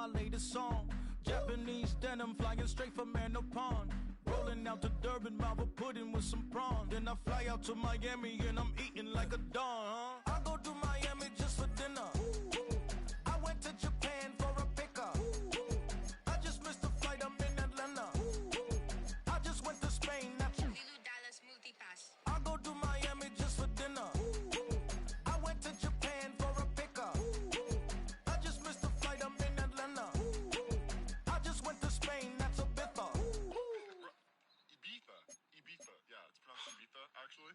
my latest song. Japanese denim flying straight from Manapon. Rolling out to Durban, Malva pudding with some prawns. Then I fly out to Miami and I'm eating like a don, huh? I go to Miami just for dinner. I went to Japan for a pickup. I just missed a flight, I'm in Atlanta. I just went to Spain, not you. Dallas Multipass. I go to Miami just for dinner. I went to Japan for a pickup. I just missed a flight, I'm in Atlanta. I just went to Spain, that's a bitha. Ibiza. Yeah, it's pronounced Ibiza, actually.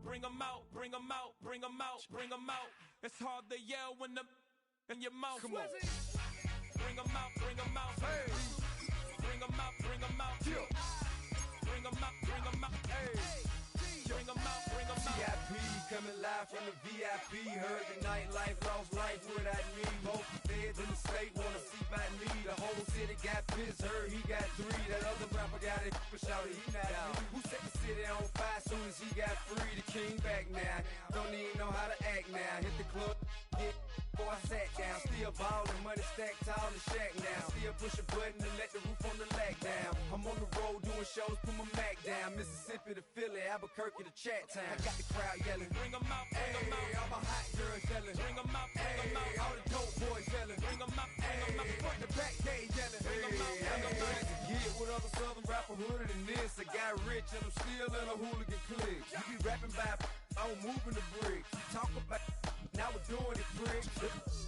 Bring 'em out, bring 'em out, bring 'em out, bring 'em out. It's hard to yell when the in your mouth. Come on. Bring 'em out, bring 'em out. Hey. Bring 'em out, bring 'em out. Yeah. Bring 'em out, bring 'em out. Hey. Bring 'em out, bring 'em out. VIP coming live from the VIP. Heard the nightlife, lost life without me. Both feds in the state wanna see by me. The whole city got pissed, heard he got 3. That other rapper got it, but shouted he not out. Who set the city on fire soon as he got free? The king back now, don't even know how to act now. Hit the club, hit before I sat down. Still ballin', money stacked tall in the shack now. Still push a button to let the roof on the lag down. I'm on the road doing shows, put my Mac down. Mississippi to Philly, Albuquerque to Chat Town. I got the crowd yelling, bring 'em out, bring 'em out. All my hot girls yelling, bring 'em out, bring 'em out. All the dope boys yelling, bring 'em out, bring 'em out. Front the back gate yelling, bring 'em out, bring 'em out. Get with other southern rapper hooded than this. I got rich and I'm still in a hooligan clique. You be rapping by, I'm moving the bricks. Talk about, now we're doing it quick.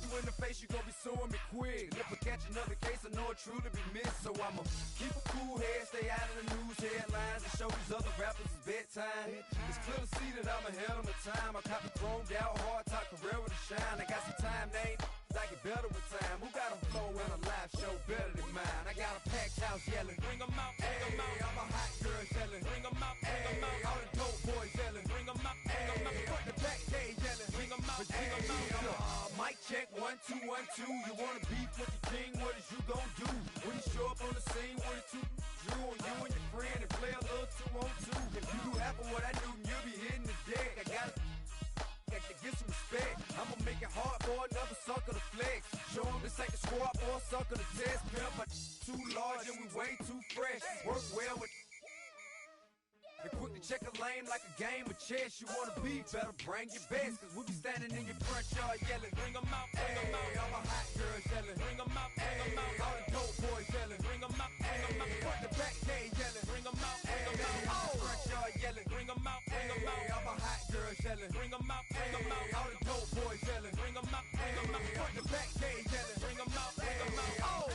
You in the face, you gon' be suing me quick. If I catch another case, I know it truly be missed. So I'ma keep a cool head, stay out of the news headlines, and show these other rappers it's bedtime. It's clear to see that I'm ahead of my time. I cop the chromed out, hard top career with a shine. I got some time, named I get better with time. Who got a flow and a live show better than mine? I got a packed house yelling, bring 'em out, bring 'em out. All my hot girls yelling, bring 'em out, bring 'em out. All the dope boys yelling, bring 'em out, bring 'em out. Front the back gate yelling, bring 'em out, bring 'em out. Mic check 1 2 1 2. You wanna beef with the king? What is you gon' do when you show up on the scene with a 2 drew on you and your friend and play a little 2 on 2? If you do half of what I do, you'll be hitting the deck. I gotta get some respect. I'ma make it hard for another sucker to flex. Show 'em this ain't the squad for a sucker to test. Pimp, but too large and we way too fresh. Work well with and quick to check a lane like a game of chess. You wanna be better, bring your best. Cause we be standing in your front yard yelling, bring 'em out, bring 'em out. All my hot girls yelling, bring 'em out, bring 'em out. All the dope boys yelling, bring 'em out, bring 'em out. Front the back gate yelling, bring 'em out, bring 'em out. Front yard yelling, bring 'em out, bring 'em out. All my hot girls yelling, bring 'em out, bring 'em out. All the dope boys yelling, bring 'em out, bring 'em out. Front the back gate yelling, bring 'em out, bring 'em out. Oh!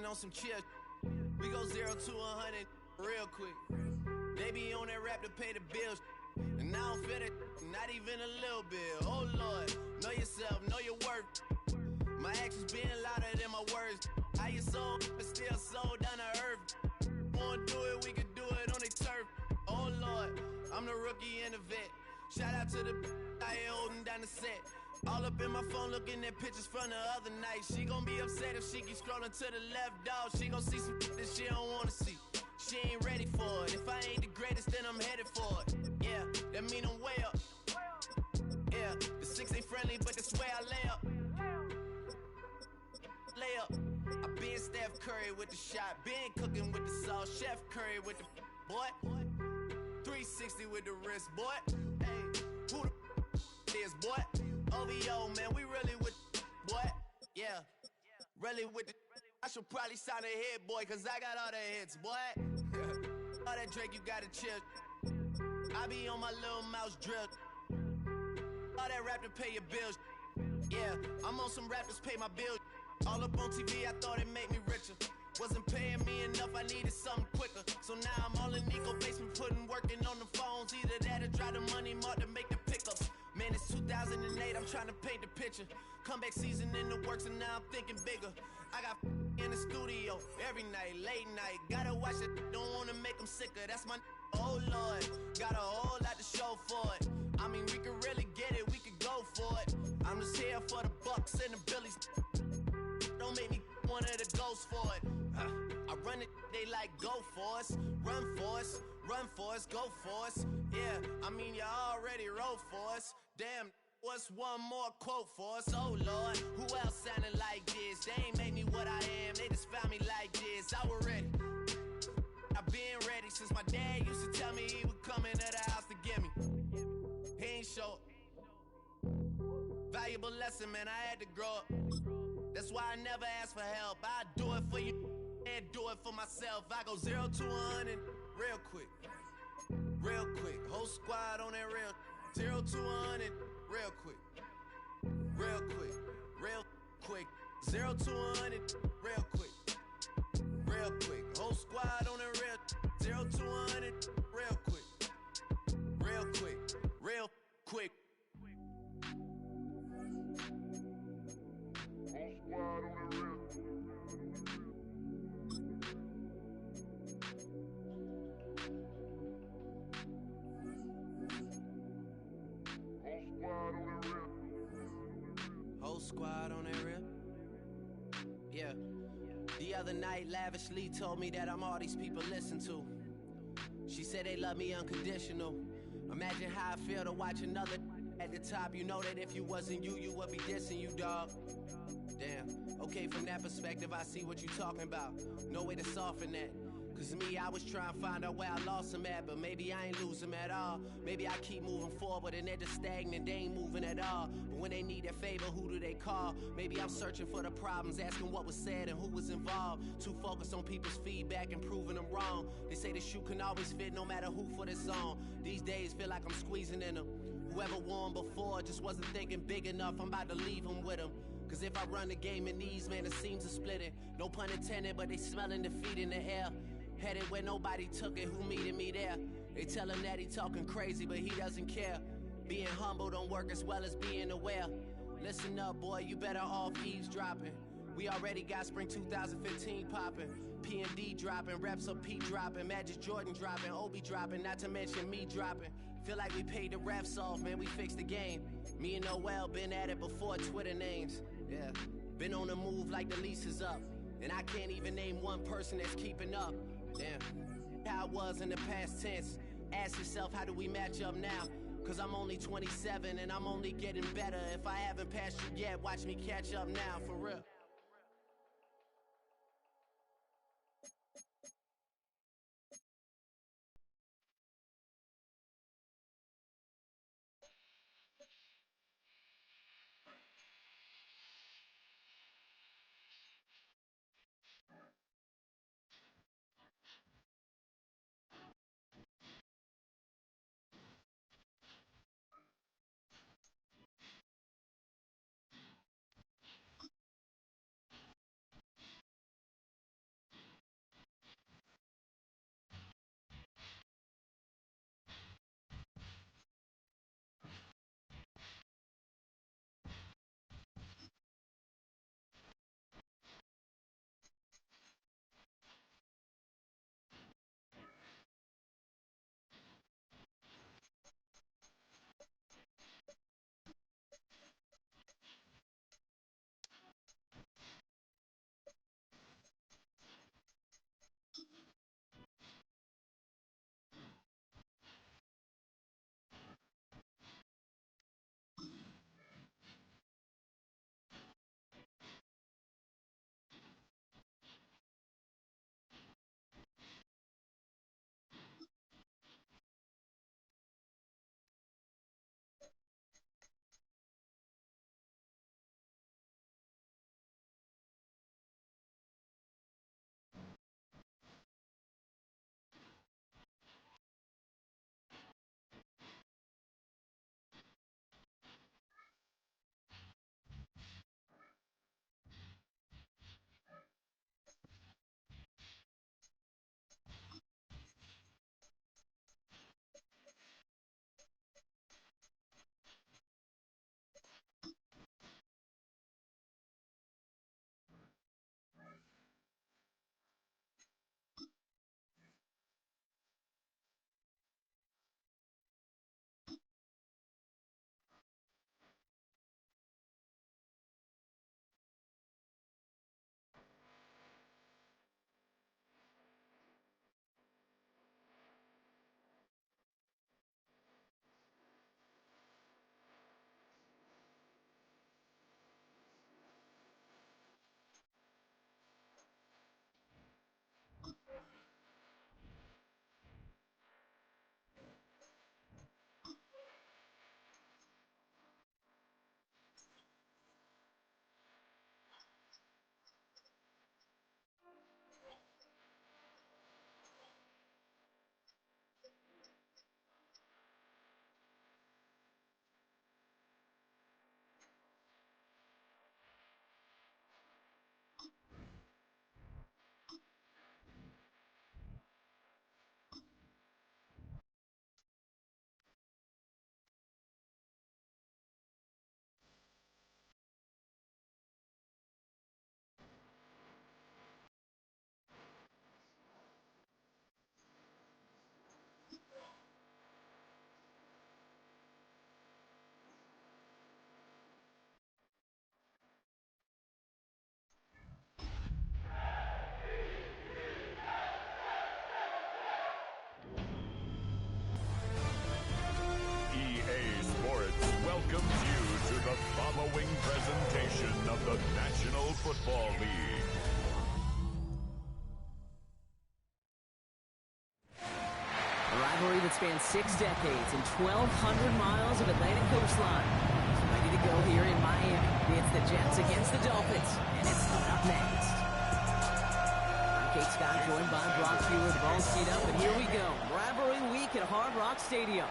On some chill, we go 0 to 100 real quick. Then They be on that rap to pay the bills. And I don't feel it, not even a little bit. Oh Lord, know yourself, know your worth. My actions being louder than my words. How you sold, but still sold down to earth. Wanna do it, we could do it on the turf. Oh Lord, I'm the rookie and the vet. Shout out to the I ain't holding down the set. All up in my phone looking at pictures from the other night. She gon' be upset if she keep scrolling to the left, dog. She gon' see some that she don't wanna see. She ain't ready for it. If I ain't the greatest, then I'm headed for it. Yeah, that mean I'm way up. Yeah, the 6 ain't friendly, but that's where I lay up. Lay up. I been Steph Curry with the shot. Been cooking with the sauce. Chef Curry with the boy. 360 with the wrist, boy. Hey, who the is, boy? OVO, man, we really with boy. Yeah, really with the. I should probably sign a hit, boy, cause I got all the hits, boy. All that Drake, you gotta chill. I be on my little mouse drip. All that rap to pay your bills. Yeah, I'm on some rappers pay my bills. All up on TV, I thought it made me richer. Wasn't paying me enough, I needed something quicker. So now I'm all in Nico basement, working on the phones. Either that or try the money mark to make the pickups. Man, it's 2008, I'm trying to paint the picture. Comeback season in the works and now I'm thinking bigger. I got in the studio every night, late night. Gotta watch it, don't wanna make them sicker. That's my oh Lord, got a whole lot to show for it. I mean, we could really get it, we could go for it. I'm just here for the Bucks and the Billies. Don't make me one of the ghosts for it. I run it, they like go for us, run for us, run for us, go for us. Yeah, I mean you already wrote for us. Damn, what's one more quote for us? Oh Lord, who else sounding like this? They ain't made me what I am, they just found me like this. I was ready, I've been ready since my dad used to tell me he would come into the house to get me. He ain't show up. Valuable lesson, man, I had to grow up. That's why I never ask for help. I do it for you and do it for myself. I go 0 to 100 real quick. Real quick. Whole squad on that real 0 to 100 real quick. Real quick. Real quick. 0 to 100 real quick. Real quick. Whole squad on that real 0 to 100 real quick. Real quick. Real quick. Whole squad on that real. Yeah. The other night, lavishly told me that I'm all these people listen to. She said they love me unconditional. Imagine how I feel to watch another at the top. You know that if you wasn't you, you would be dissing you, dog. Damn. Okay, from that perspective, I see what you talking about. No way to soften that. Cause me, I was trying to find out where I lost them at, but maybe I ain't lose them at all. Maybe I keep moving forward and they're just stagnant, they ain't moving at all. But when they need their favor, who do they call? Maybe I'm searching for the problems, asking what was said and who was involved. Too focused on people's feedback and proving them wrong. They say the shoe can always fit no matter who for this song. These days feel like I'm squeezing in them. Whoever won before just wasn't thinking big enough, I'm about to leave them with them. Cause if I run the game in these, man, the seams are splitting. No pun intended, but they smelling defeat in the air. Headed where nobody took it, who meeted me there? They tell him that he talking crazy, but he doesn't care. Being humble don't work as well as being aware. Listen up, boy, you better off eavesdropping. We already got spring 2015 popping. P&D dropping, reps of P dropping, Magic Jordan dropping, Obi dropping, not to mention me dropping. Feel like we paid the refs off, man, we fixed the game. Me and Noel been at it before Twitter names. Yeah, been on the move like the lease is up. And I can't even name one person that's keeping up. Damn, how it was in the past tense. Ask yourself, how do we match up now? Cause I'm only 27 and I'm only getting better. If I haven't passed you yet, watch me catch up now, for real. welcomes you to the following presentation of the National Football League. A rivalry that spans 6 decades and 1,200 miles of Atlantic coastline. It's ready to go here in Miami. It's the Jets against the Dolphins, and it's up next. I'm Kate Scott, joined by Brock Fewer. The ball's teed up, and here we go. Rivalry week at Hard Rock Stadium.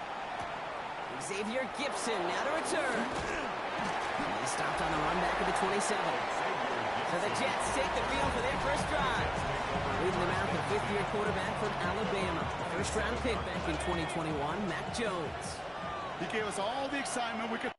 Xavier Gipson now to return. And he stopped on the run back at the 27. So the Jets take the field for their first drive. Leading them out, the fifth-year quarterback from Alabama. First-round pick back in 2021, Mac Jones. He gave us all the excitement we could.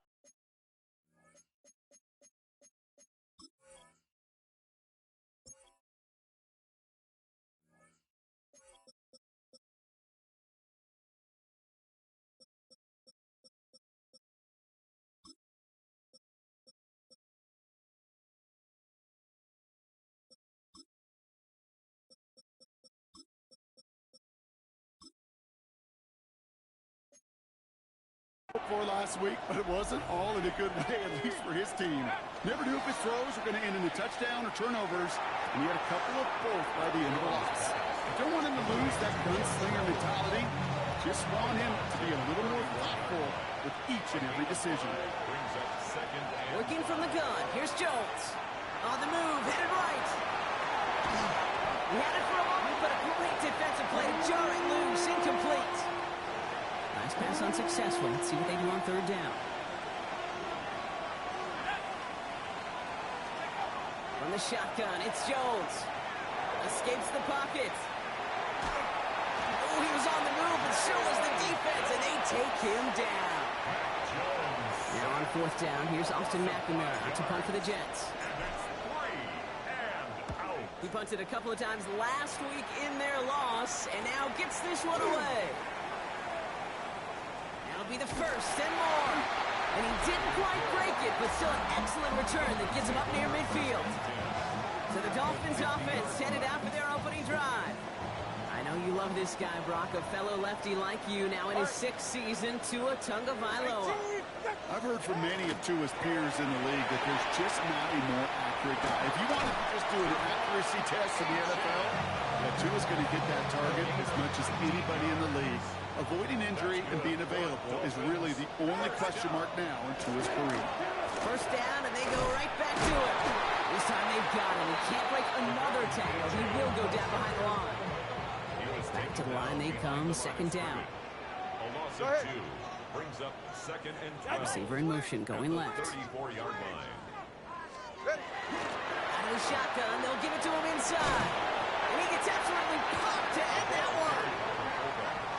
For last week, but it wasn't all in a good way, at least for his team. Never knew if his throws were going to end in a touchdown or turnovers, and he had a couple of both by the end of the loss. I don't want him to lose that gunslinger mentality. Just want him to be a little more thoughtful with each and every decision. Working from the gun, here's Jones. On the move, headed right. He had it for a moment, but a great defensive play, jarring loose, incomplete. Nice pass unsuccessful. Let's see what they do on third down. From the shotgun, it's Jones. Escapes the pocket. Oh, he was on the move, and so was the defense, and they take him down. Now on fourth down, here's Austin McNamara to punt for the Jets. He punted a couple of times last week in their loss, and now gets this one away. Be the first and more. And he didn't quite break it, but still an excellent return that gets him up near midfield. So the Dolphins offense headed out for their opening drive. I know you love this guy, Brock, a fellow lefty like you, now in his 6th season, Tua Tagovailoa. I've heard from many of Tua's peers in the league that there's just not a more accurate guy. If you wanted to just do an accuracy test in the NFL, Tua's going to get that target as much as anybody in the league. Avoiding injury and being available is really the only question mark now in Tua's career. First down, and they go right back to it. This time they've got him. He can't break another tackle. He will go down behind the line. Back to the line they come, second down. A loss of 2 brings up second and 12. Receiver in motion, going left. 34-yard line. Out of the shotgun, they'll give it to him inside. And he gets absolutely popped to end that one.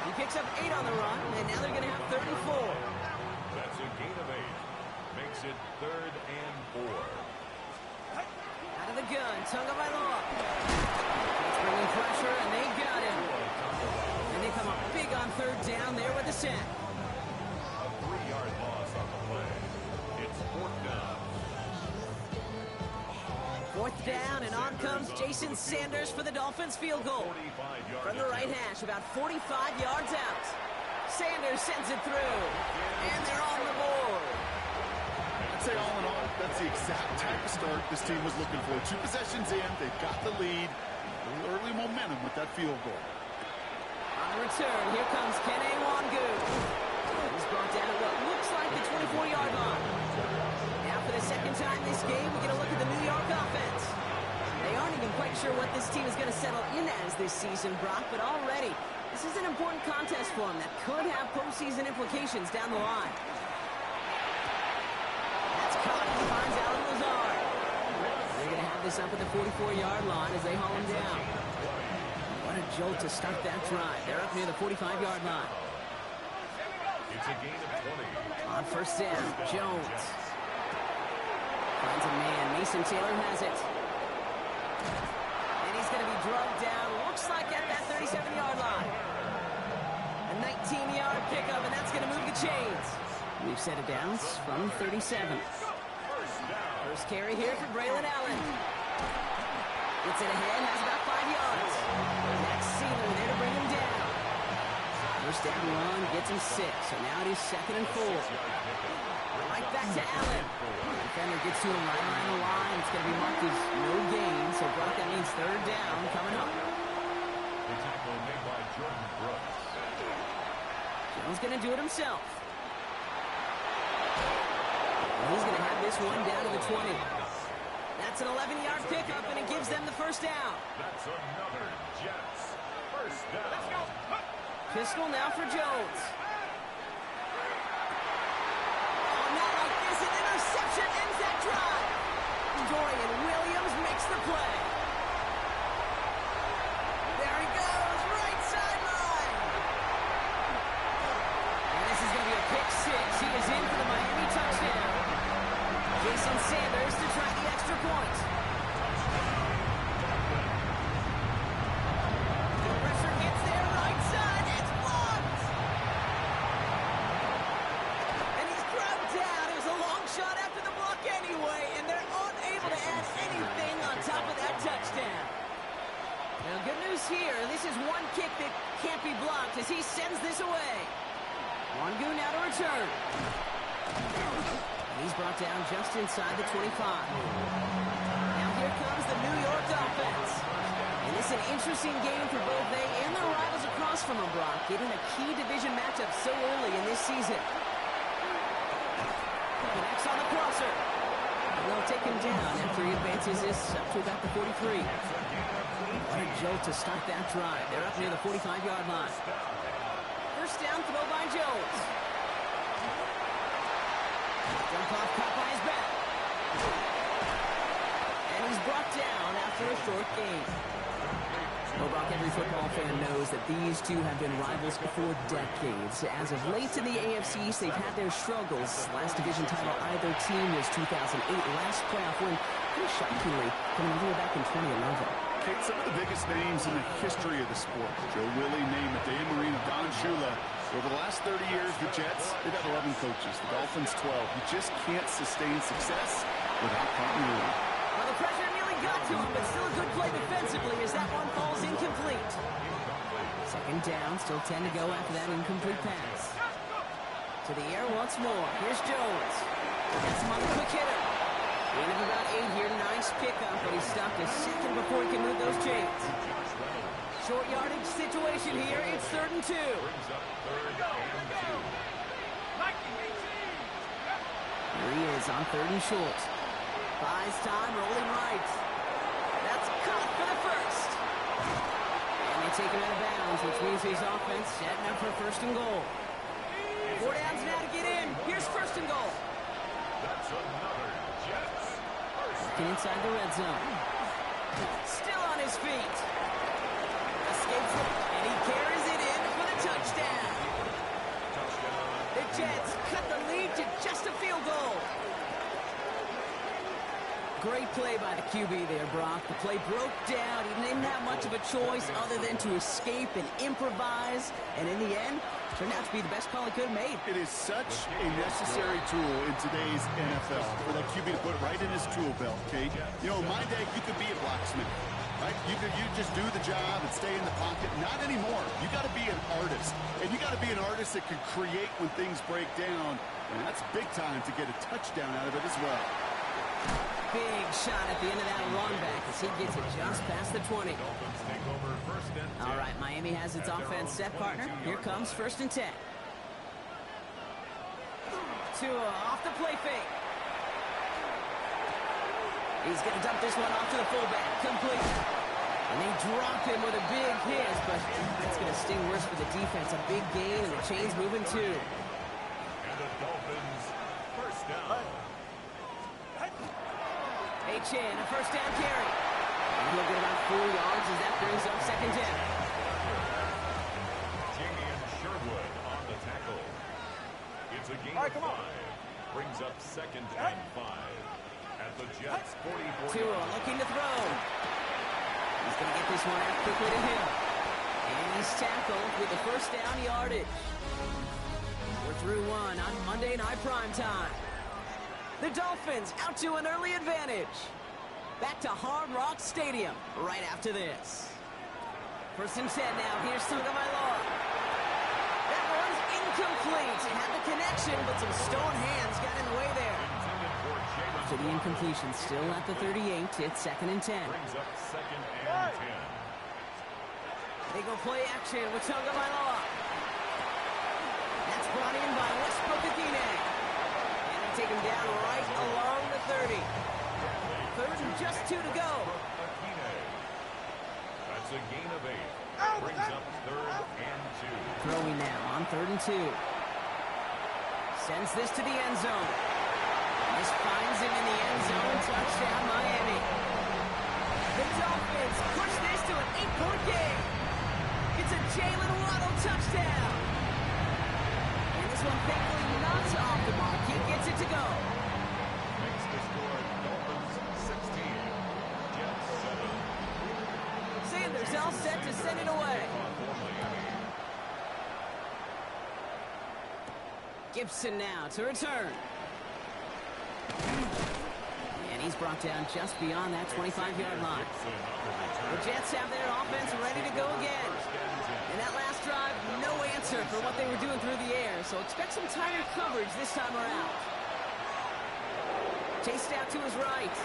He picks up 8 on the run, and now they're going to have 34. That's a gain of 8. Makes it 3rd and 4. Out of the gun, Tagovailoa. It's bringing pressure, and they got him. And they come up big on third down there with the sack. A 3-yard loss on the play. It's 4th down. 4th down, and on comes Jason Sanders for the Dolphins field goal. From the right hash, about 45 yards out. Sanders sends it through, and they're on the board. I'd say all in all, that's the exact type of start this team was looking for. 2 possessions in, they've got the lead. A little early momentum with that field goal. On the return, here comes Kene Wangu. He's brought down at what looks like the 24-yard line. Now for the second time this game, we get a look at the New York offense. They aren't even quite sure what this team is going to settle in as this season, Brock, but already this is an important contest for them that could have postseason implications down the line. That's caught. He finds Alan Lazard. They're going to have this up at the 44-yard line as they haul him down. What a jolt to start that drive. They're up near the 45-yard line. It's a gain of 20. On first down, Jones finds a man. Mason Taylor has it. And he's going to be drugged down. Looks like at that 37-yard line. A 19-yard pickup, and that's going to move the chains. We've set it down from 37. First carry here for Braylon Allen. Gets it ahead, has about 5 yards. Max Sealer there to bring him down. First down run gets him 6. So now it is 2nd and 4. Right back to Allen. Defender gets to him right around the line. It's going to be marked as no gain. So Brock, that means 3rd down coming up. The tackle made by Jordan Brooks. Jones going to do it himself. And he's going to have this one down to the 20. That's an 11-yard pickup, and it gives them the first down. That's another Jets first down. Let's go. Pistol now for Jones. Oh, not like this. An interception ends that drive. Dorian Williams makes the play. There he goes, right sideline. And this is going to be a pick 6. He is in for the Miami touchdown. Jason Sanders to try the extra point. The pressure gets there, right side. It's blocked. And he's grabbed down. It was a long shot after the block anyway, and they're unable to add anything on top of that touchdown. Now, good news here. This is one kick that can't be blocked as he sends this away. Wangu now to return. He's brought down just inside the 25. Now here comes the New York offense. And this is an interesting game for both they and their rivals across from them, Brock, getting a key division matchup so early in this season. Connects on the crosser. And they'll take him down after he advances this up to about the 43. What a jolt to start that drive. They're up near the 45-yard line. First down throw by Jones. Jump off, caught by his back. And he's brought down after a short gain. Well, Brock, every football fan knows that these two have been rivals for decades. As of late in the AFC East, they've had their struggles. Last division title either team was 2008. Last playoff win, pretty shockingly, coming all the way back in 2011. Kate, some of the biggest names in the history of the sport. Joe Willie, Namath, Dan Marino, Don Shula. Over the last 30 years, the Jets, they've had 11 coaches. The Dolphins, 12. You just can't sustain success without continuity. Well, the pressure nearly got to him, but still a good play defensively as that one falls incomplete. 2nd down, still 10 to go after that incomplete pass. To the air once more. Here's Jones. Gets him on the quick hitter. Gain of about 8 here. Nice pickup, but he stopped a second before he can move those chains. Short yardage situation here. It's 3rd and 2. Here he is on 3rd and short. Buys time, rolling right. That's caught for the first. And they take him out of bounds, which means his offense setting up for 1st and goal. 4 downs now to get in. Here's 1st and goal. That's another Jets. Looking inside the red zone. Still on his feet. Escapes it, and he carries it in for the touchdown. The Jets cut the lead to just a field goal. Great play by the QB there, Brock. The play broke down. He didn't have much of a choice other than to escape and improvise. And in the end, turned out to be the best call he could have made. It is such a necessary tool in today's NFL for that QB to put right in his tool belt, Kate. You know, in my day, you could be a blacksmith, right? You just do the job and stay in the pocket. Not anymore. You got to be an artist. And you got to be an artist that can create when things break down. And that's big time to get a touchdown out of it as well. Big shot at the end of that run back as he gets it just past the 20. All right, Miami has its offense set, partner. Here comes 1st and 10. Tua off the play fake. He's going to dump this one off to the fullback. Complete. And they drop him with a big hit, but that's going to sting worse for the defense. A big gain, and the chain's moving too. And the Dolphins, 1st down. Chin, a 1st down carry. And he'll get about 4 yards as that brings up 2nd down. Jamie Sherwood on the tackle. It's a gain of 5. Brings up 2nd and 5. At the Jets 40-40. Tua looking to throw. He's going to get this one out quickly to him. And he's tackled with the 1st down yardage. We're through one on Monday Night Primetime. The Dolphins out to an early advantage. Back to Hard Rock Stadium right after this. 1st and 10 now. Here's Tagovailoa. complete. Had the connection, but some stone hands got in the way there. So the incompletion still at the 38. It's 2nd and 10. Brings up 2nd and 10. They go play action with Tagovailoa. That's brought in by Westbrook Athene. And they take him down right along the 30. 3rd and just 2 to go. That's a gain of 8. Brings up 3rd and 2. Throwing now on 3rd and 2. Sends this to the end zone. This finds him in the end zone. Touchdown, Miami. The Dolphins push this to an 8-point game. It's a Jalen Waddle touchdown. And this one thankfully not off the mark. He gets it to go. Makes the score Dolphins 16. Jets 7. Sanders all set to send it away. Gibson now to return. And he's brought down just beyond that 25-yard line. The Jets have their offense ready to go again. In that last drive, no answer for what they were doing through the air, so expect some tighter coverage this time around. Chased out to his right.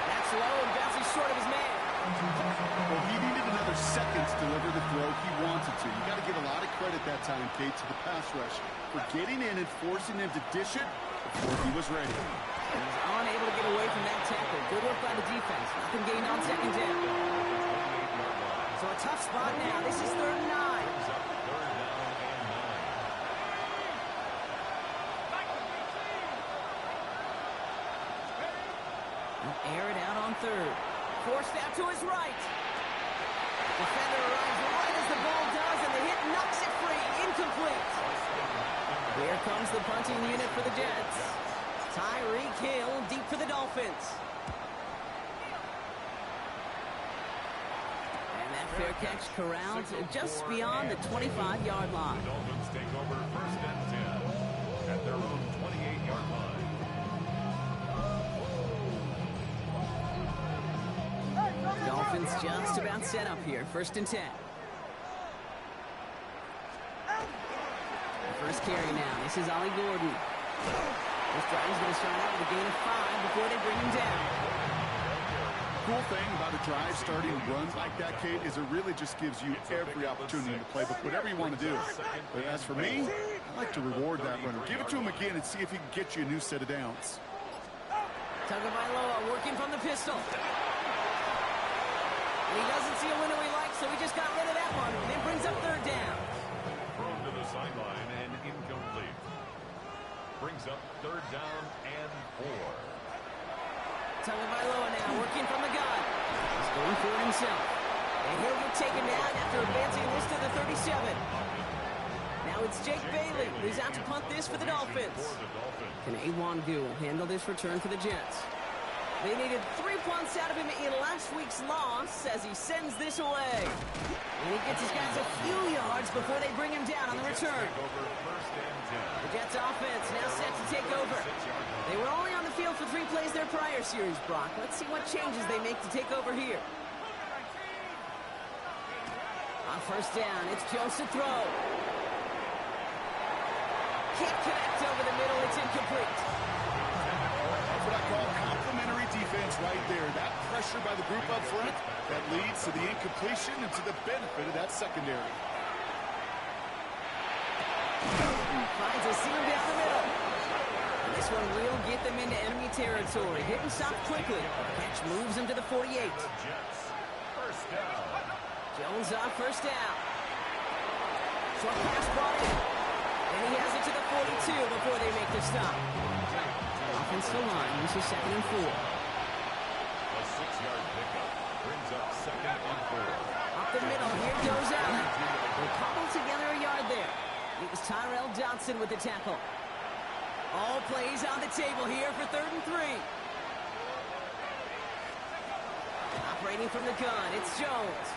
That's low and bounces short of his man. Well, he needed another second to deliver the throw he wanted to. You got to give a lot of credit that time, Kate, to the pass rush for getting in and forcing him to dish it before he was ready. He was unable to get away from that tackle. Good work by the defense. Nothing gained on 2nd down. So a tough spot now. This is 3rd and 9. Air it out on 3rd. Forced out to his right. Defender arrives right as the ball does, and the hit knocks it free. Incomplete. Here comes the punting unit for the Jets. Tyreek Hill deep for the Dolphins. And that fair catch corralled just beyond the 25-yard line. The Dolphins take over 1st and 10 at their own 28-yard line. Dolphins just about set up here. 1st and 10. First carry now. This is Ollie Gordon. This drive is going to start out with a gain of 5 before they bring him down. Cool thing about a drive starting runs like that, Kate, is it really just gives you every opportunity to play whatever you want to do. But as for me, I like to reward that runner. Give it to him again and see if he can get you a new set of downs. Tagovailoa working from the pistol. And he doesn't see a window he likes, so he just got rid of that one. And it brings up 3rd down. Thrown to the sideline and incomplete. Brings up 3rd down and 4. Tagovailoa now working from the gun. He's going for it himself. And he'll get taken down after advancing this to the 37. Now it's Jake Bailey who's out to punt this for the Dolphins. Can Awangu handle this return for the Jets? They needed 3 punts out of him in last week's loss as he sends this away. And he gets his guys a few yards before they bring him down on the return. The Jets offense now set to take over. They were only on the field for 3 plays their prior series, Brock. Let's see what changes they make to take over here. On 1st down, it's Jones to throw. Can't connect over the middle. It's incomplete. That's what I call complimentary defense right there. That pressure by the group up front, that leads to the incompletion and to the benefit of that secondary. Finds a seam down the middle. And this one will get them into enemy territory. Hit and stop quickly. Catch moves him to the 48. First down. Jones on 1st down. Short pass brought in. And he has it to the 42 before they make the stop. Offensive line, this is 2nd and 4. A 6-yard pickup brings up 2nd and 4. Up the middle, here goes Allen. They cobbled together a yard there. It was Tyrell Dodson with the tackle. All plays on the table here for 3rd and 3. Operating from the gun, it's Jones.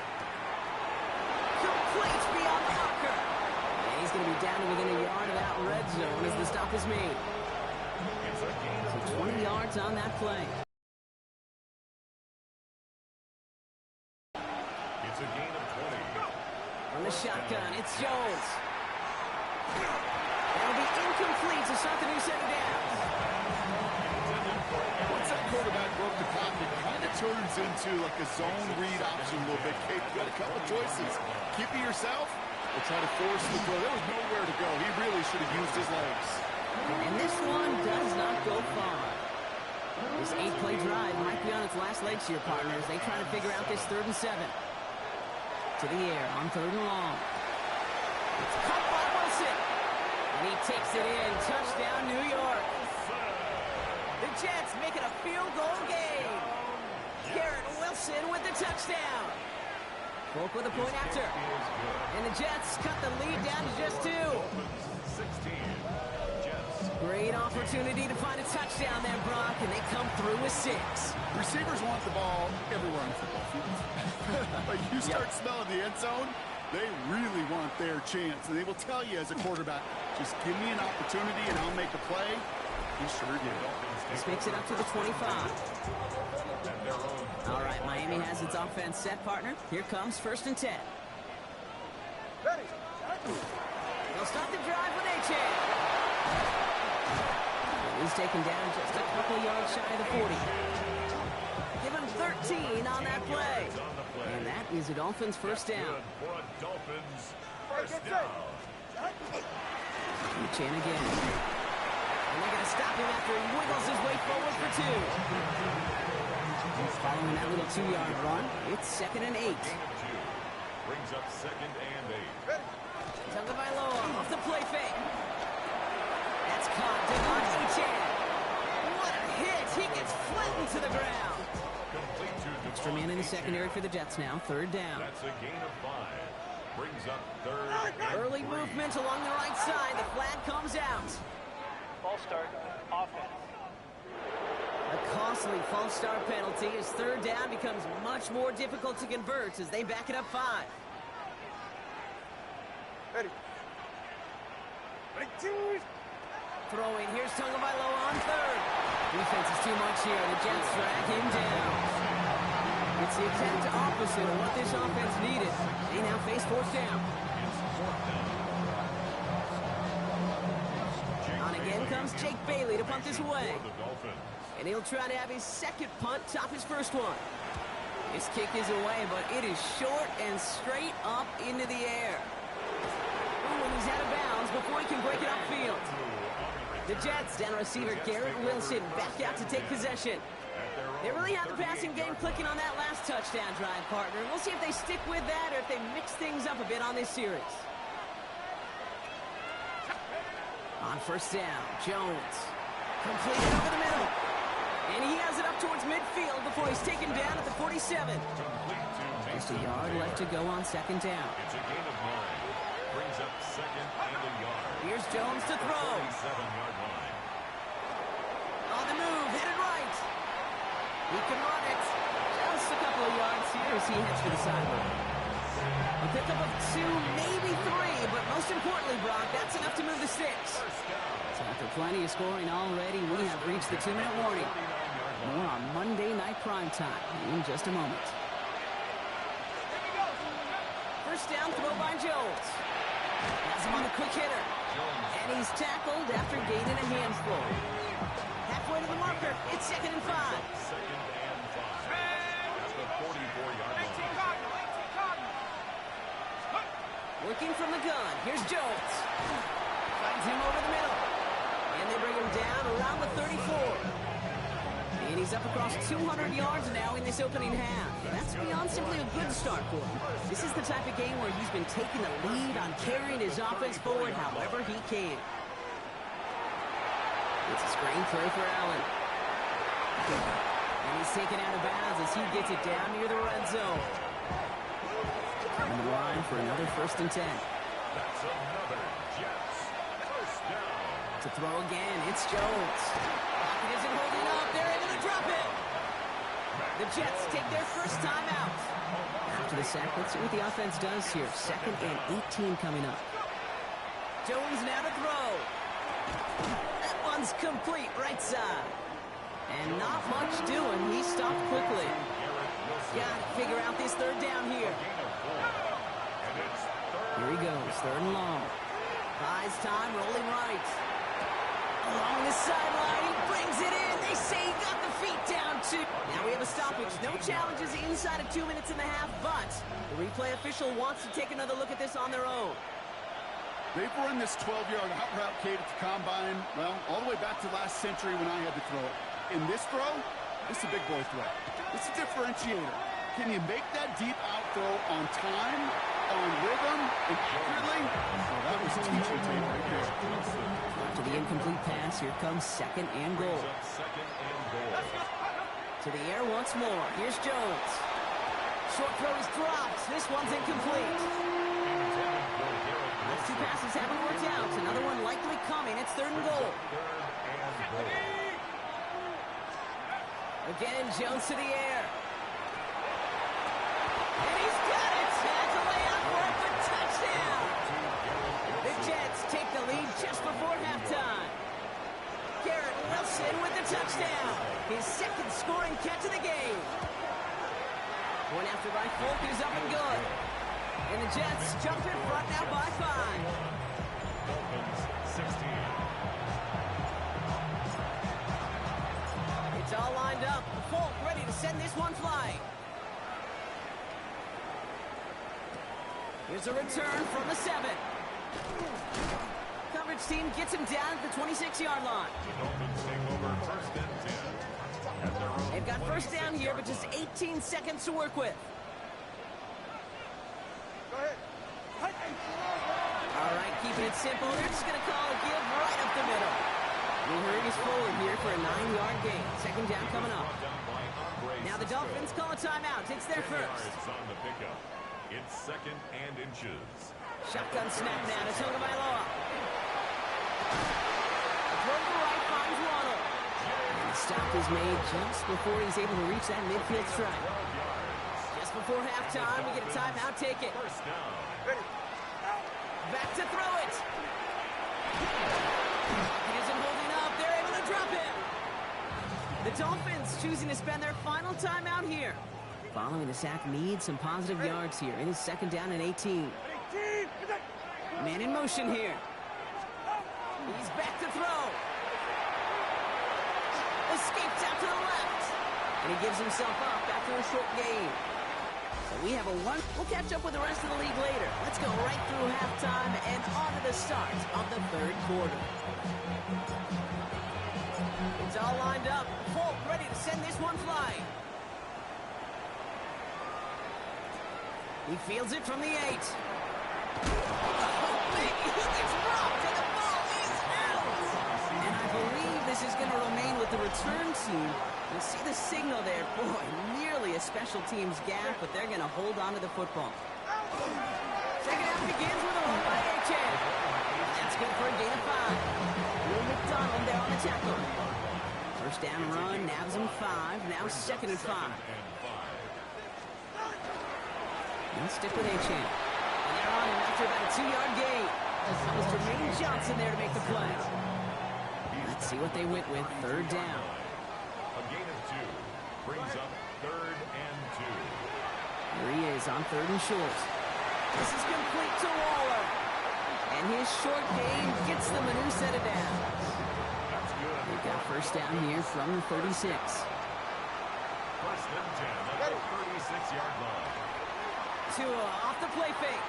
Complete beyond the marker. And he's going to be down to within a yard of that red zone as the stop is made. So 20 yards on that play. It's a gain of 20. From the shotgun, it's Jones. That'll be set of downs. Once that quarterback broke the pocket, it kind of turns into like a zone read option a little bit. Kate, you got a couple choices. Keep it yourself or try to force the throw. There was nowhere to go. He really should have used his legs. And this one does not go far. This 8-play drive might be on its last legs here, partners. They try to figure out this 3rd and 7. To the air on 3rd and long. It's caught by Wilson. And he takes it in. Touchdown, New York. The Jets make it a field goal game. Garrett Wilson with the touchdown. Folk with a point after. And the Jets cut the lead down to just 2. 16. Great opportunity to find a touchdown there, Brock, and they come through with 6. Receivers want the ball everywhere on the football field. But you start smelling the end zone, they really want their chance. And they will tell you as a quarterback, just give me an opportunity and I'll make a play. He sure did. This makes it up to the 25. All right, Miami has its offense set, partner. Here comes 1st and 10. They'll start the drive with A-Chain. He's taken down just a couple yards shy of the 40. Give him 13 on that play. And that is a Dolphins first down. Chan again. And they're going to stop him after he wiggles his way forward for 2. Following that little 2-yard run, it's 2nd and 8. Brings up 2nd and 8. Tagovailoa off the play fake. That's caught. Devon Achane. What a hit. He gets flattened to the ground. Extra man in the secondary for the Jets now. 3rd down. That's a gain of 5. Brings up 3rd and Early 3. movement along the right side. The flag comes out. False start. Offense. A costly false start penalty as 3rd down becomes much more difficult to convert as they back it up 5. Ready. Throwing. Here's Tagovailoa on 3rd. Defense is too much here. The Jets drag him down. It's the exact opposite of what this offense needed. They now face 4th down. On again comes Jake Bailey to punt this away. And he'll try to have his 2nd punt top his 1st one. His kick is away, but it is short and straight up into the air. Ooh, and he's out of bounds before he can break it upfield. The Jets, down receiver Garrett Wilson, back out to take possession. They really had the passing game clicking on that last touchdown drive, partner. We'll see if they stick with that or if they mix things up a bit on this series. On 1st down, Jones. Completed over the middle. And he has it up towards midfield before he's taken down at the 47. Just a yard left to go on 2nd down. It's a gain of 9. Brings up 2nd and a yard. Here's Jones to throw. 47-yard line. On the move, headed right. He can run it. Just a couple of yards here as he heads for the sideline. A pickup of 2, maybe 3, but most importantly, Brock, that's enough to move the sticks. So after plenty of scoring already, we have reached the 2-minute warning. More on Monday Night Primetime in just a moment. 1st down throw by Jones. Has him on the quick hitter. And he's tackled after gaining a handful. Halfway to the marker, it's 2nd and 5. 2nd and 5. At the 44-yard line. Working from the gun, here's Jones. Finds him over the middle. And they bring him down around the 34. And he's up across 200 yards now in this opening half. That's beyond simply a good start for him. This is the type of game where he's been taking the lead on carrying his offense forward however he can. It's a screen play for Allen. And he's taken out of bounds as he gets it down near the red zone. On the line for another 1st and 10. That's another Jets. 1st down. To throw again, it's Jones. Pocket isn't holding up. They're able to drop it. The Jets take their first time out. After the sack, let's see what the offense does here. 2nd and 18 coming up. Jones now to throw. That one's complete right side. And not much doing. He stopped quickly. Got to figure out this 3rd down here. Here he goes, 3rd and long. Buys time, rolling right. Along the sideline, he brings it in. They say he got the feet down, too. Now we have a stoppage. No challenges inside of 2 minutes and a half, but the replay official wants to take another look at this on their own. They've run this 12-yard out route, Kate, at the combine, well, all the way back to last century when I had to throw it. In this throw, this is a big boy throw. It's a differentiator. Can you make that deep out throw on time, on rhythm, and accurately? Well, that was teaching tape right there. After the incomplete pass, here comes second and goal. To the air once more. Here's Jones. Short throw is dropped. This one's incomplete. Those two passes haven't worked out. Another one likely coming. It's third and goal. Again, Jones to the air. And he's got it. That's a layup for it for touchdown. The Jets take the lead just before halftime. Garrett Wilson with the touchdown. His second scoring catch of the game. One after by Folk is up and good. And the Jets jump in front now by 5. Dolphins 16. It's all lined up. Folk ready to send this one flying. Here's a return from the 7. Coverage team gets him down at the 26-yard line. The Dolphins take over first and 10. They've got first down here, but just 18 seconds to work with. All right, keeping it simple. They're just going to call a give right up the middle. We'll hurry us forward here for a 9-yard gain. Second down coming up. Now the Dolphins call a timeout. It's their first. On the pickup. It's second and inches. Shotgun snap now to Tagovailoa. Throw to the right finds Waddle. And the stop is made just before he's able to reach that midfield strike. Just before halftime, we get a timeout. Take it. First down. Back to throw it. He isn't holding up. They're able to drop him. The Dolphins choosing to spend their final timeout here. Following the sack needs some positive yards here. It is second down and 18. Man in motion here. He's back to throw. Escapes out to the left. And he gives himself up after a short gain. So we have a 1. We'll catch up with the rest of the league later. Let's go right through halftime and on to the start of the third quarter. It's all lined up. Folk ready to send this one flying. He fields it from the 8. Oh, baby, he gets rocked and the ball is out. And I believe this is going to remain with the return team. You'll see the signal there. Boy, nearly a special teams gap, but they're going to hold on to the football. Second half begins with a run by H.N. That's good for a gain of 5. Will McDonald there on the tackle. First down run, nabs him 5. Now second and 5. Let's stick with H.N. And they're on him after about a 2-yard gain. That was Jermaine Johnson there to make the play. Let's see what they went with. Third down. A gain of 2 brings up third and 2. Here he is on third and short. This is complete to Waller. And his short gain gets them a new set of downs. That's good. They've got first down here from the 36. First and 10 at the 36-yard line. Tua off the play fake.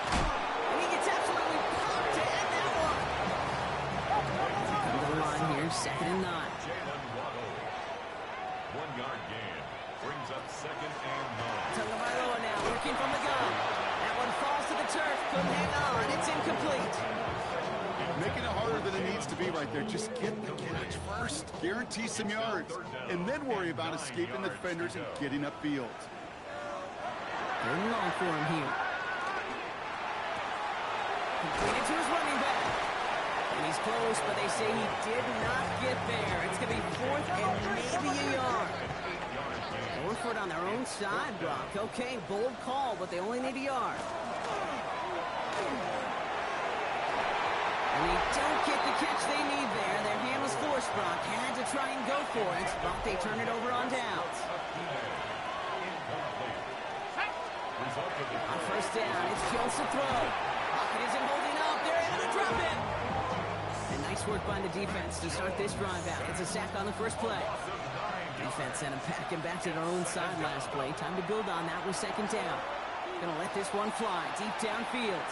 And he gets absolutely pumped to end that one. Come to the line here, second and 9. Jalen Waddle. 1-yard gain brings up second and 9. Tagovailoa now working from the gun. That one falls to the turf. Couldn't hang on. It's incomplete. Making it harder than it needs to be right there. Just get the catch first. Guarantee some yards. And then worry about escaping the defenders and getting upfield. They're long for him here. Completed to his running back. And he's close, but they say he did not get there. It's going to be fourth and maybe a yard. Going for it on their own side, Brock. Okay, bold call, but they only need a yard. And they don't get the catch they need there. Their hand was forced, Brock. Had to try and go for it, but they turn it over on downs. On first down, it's Jones to throw. Pocket isn't holding up. They're able to drop it. And nice Nice work by the defense to start this drive out. It's a sack on the first play. Defense sent him packing back to their own side last play. Time to build on that with second down. Gonna let this one fly deep downfield.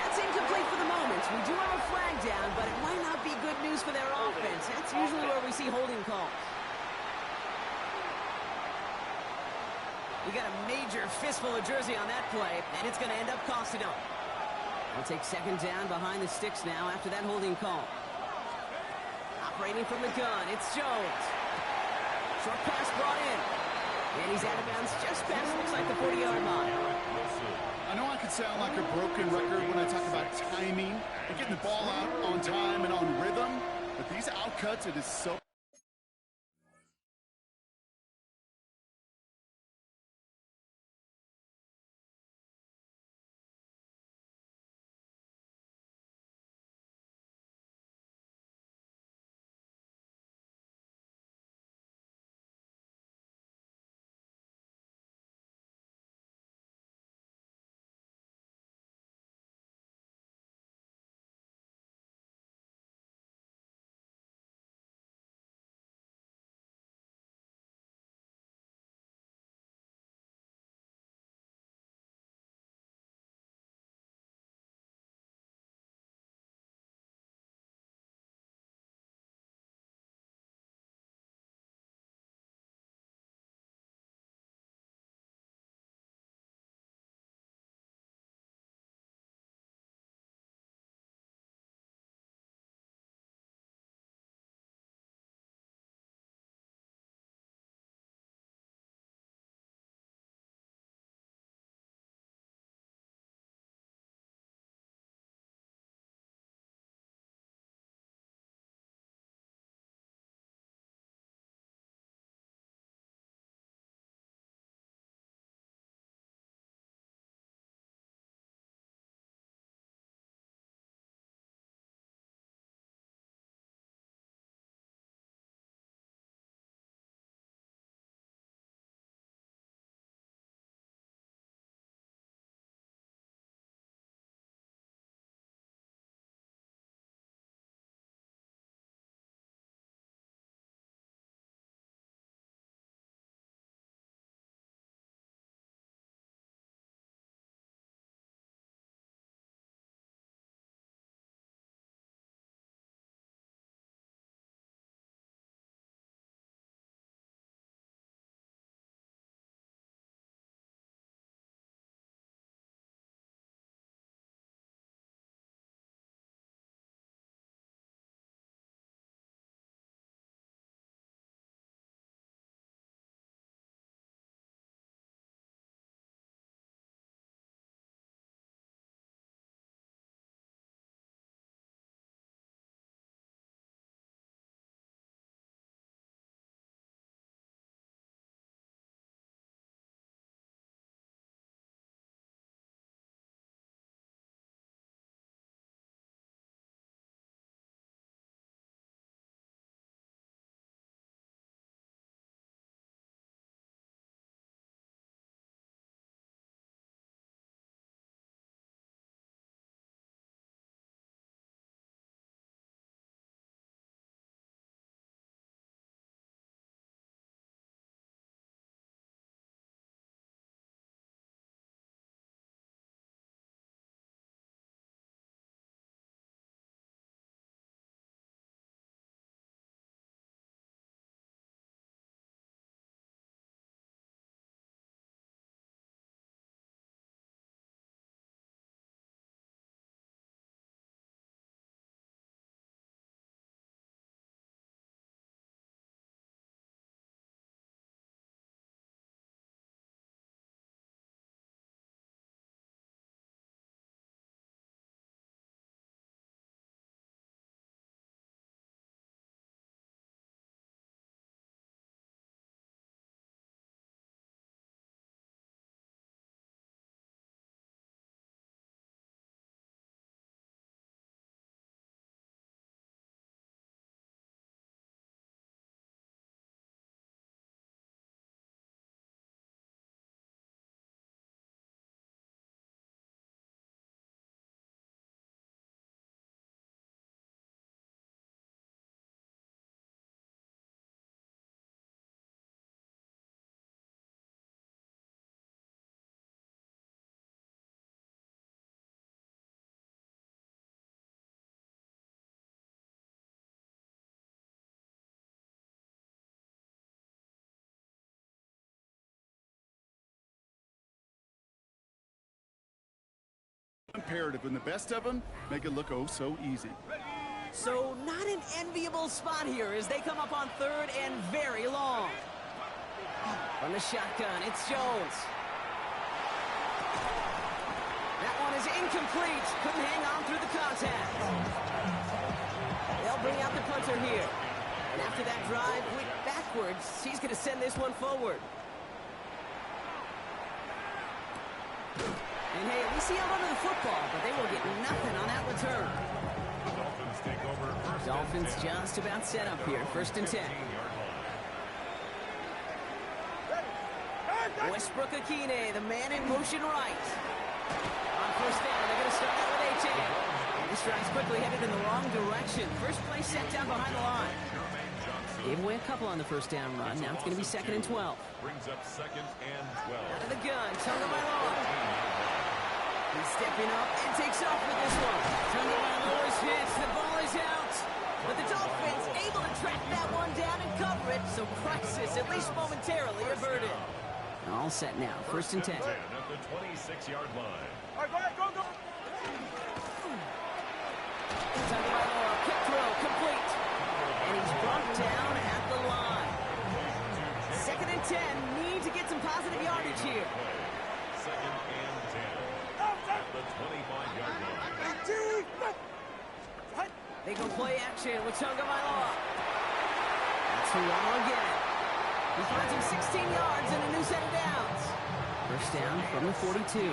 That's incomplete for the moment. We do have a flag down, but it might not be good news for their offense. That's usually where we see holding calls. We got a major fistful of jersey on that play, and it's going to end up costing them. We'll take second down behind the sticks now after that holding call. Operating from the gun, it's Jones. Short pass brought in. And he's out of bounds just past, looks like the 40-yard line. I know I could sound like a broken record when I talk about timing and getting the ball out on time and on rhythm, but these outcuts, it is so imperative. When the best of them make it look oh so easy. So not an enviable spot here as they come up on third and very long. From the shotgun, it's Jones. That one is incomplete. Couldn't hang on through the contact. They'll bring out the punter here. And after that drive went backwards, he's going to send this one forward. And hey, at least he held onto the football, but they will get nothing on that return. Dolphins take over. Dolphins just about set up here. 1st and 10. Westbrook Akine, the man in motion right. On 1st down, they're going to start out with A-Chain. And this drive's quickly headed in the wrong direction. First play set down behind the line. Gave away a couple on the 1st down run. Now it's going to be 2nd and 12. Brings up 2nd and 12. Out of the gun, Tagovailoa. He's stepping up and takes off with this one. Tagovailoa's hits. The ball is out. But the Dolphins able to track that one down and cover it, so crisis at least momentarily averted. All set now. 1st and 10. At the 26-yard line. All right, go ahead, go, go. Tagovailoa, quick throw, complete. And he's brought down at the line. 2nd and 10. Need to get some positive yardage here. 2nd and 10. At the 25-yard line. They go play action with Tagovailoa. That's who again. He finds him 16 yards and a new set of downs. 1st down from the 42.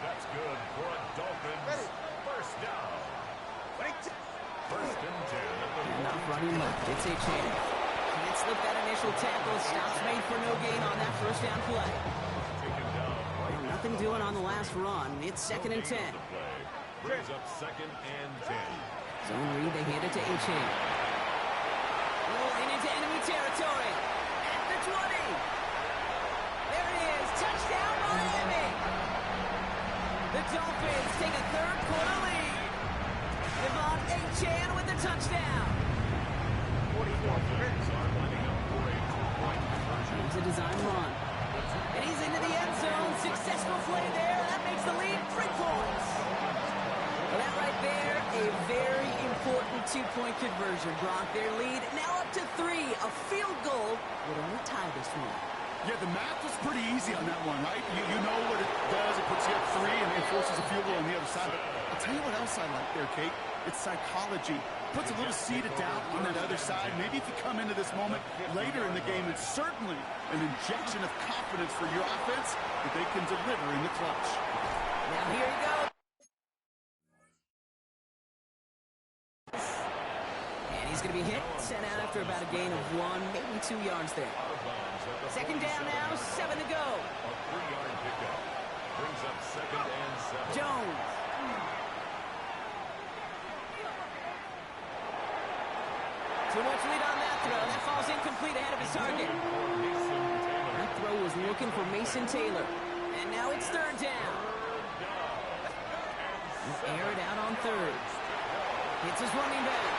That's good for a Dolphins 1st down. 1st and 10. And off running left. It's A-Chain. Can't slip that initial tackle. Stops made for no gain on that 1st down play. Well, nothing doing on the last run. It's 2nd and 10. Brings up 2nd and 10. Zone read, they hand it to A-Chain. Rolling into enemy territory. At the 20. There it is. Touchdown, Miami. The Dolphins take a 3rd quarter lead. Devon A-Chain with the touchdown. Here's a design run. And he's into the end zone. Successful play there. That makes the lead 3 points. Well, that right there, a very important 2-point conversion. Brock, their lead now up to 3. A field goal would only tie this one. Yeah, the math was pretty easy on that one, right? You know what it does. It puts you up 3 and it forces a field goal on the other side. But I'll tell you what else I like there, Kate. It's psychology. Puts a little seed of doubt on that other side. Maybe if you come into this moment later in the game, it's certainly an injection of confidence for your offense that they can deliver in the clutch. Now here he goes. And he's going to be hit, sent out after about a gain of 1, maybe 2 yards there. 2nd down now, 7 to go. A 3-yard pickup. Brings up 2nd and 7. Jones. Too much lead on that throw. That falls incomplete ahead of his target. That throw was looking for Mason Taylor. And now it's 3rd down. He'll air it out on 3rd. Hits his running back.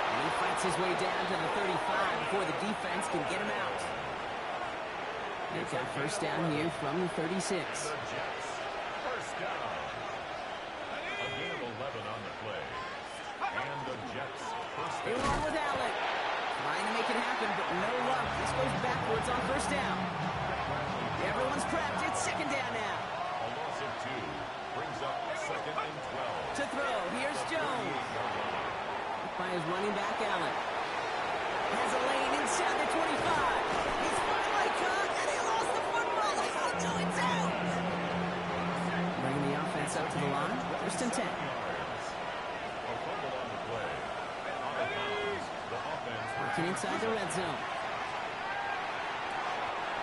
And he fights his way down to the 35 before the defense can get him out. They've got 1st down here from the 36. The Jets. 1st down. A gain of 11 on the play. And the Jets. 1st They run with Allen. Trying to make it happen, but no luck. This goes backwards on 1st down. Everyone's prepped. It's 2nd down now. A loss of 2. Brings up 2nd and 12. To throw. Here's Jones. By his running back, Allen. Has a lane inside the 25. He's finally caught, and he lost the football. Oh, no, it's out. Bringing the offense up to the line. 1st and 10. A fumble on the play. On the bounce. The offense. Working inside the red zone.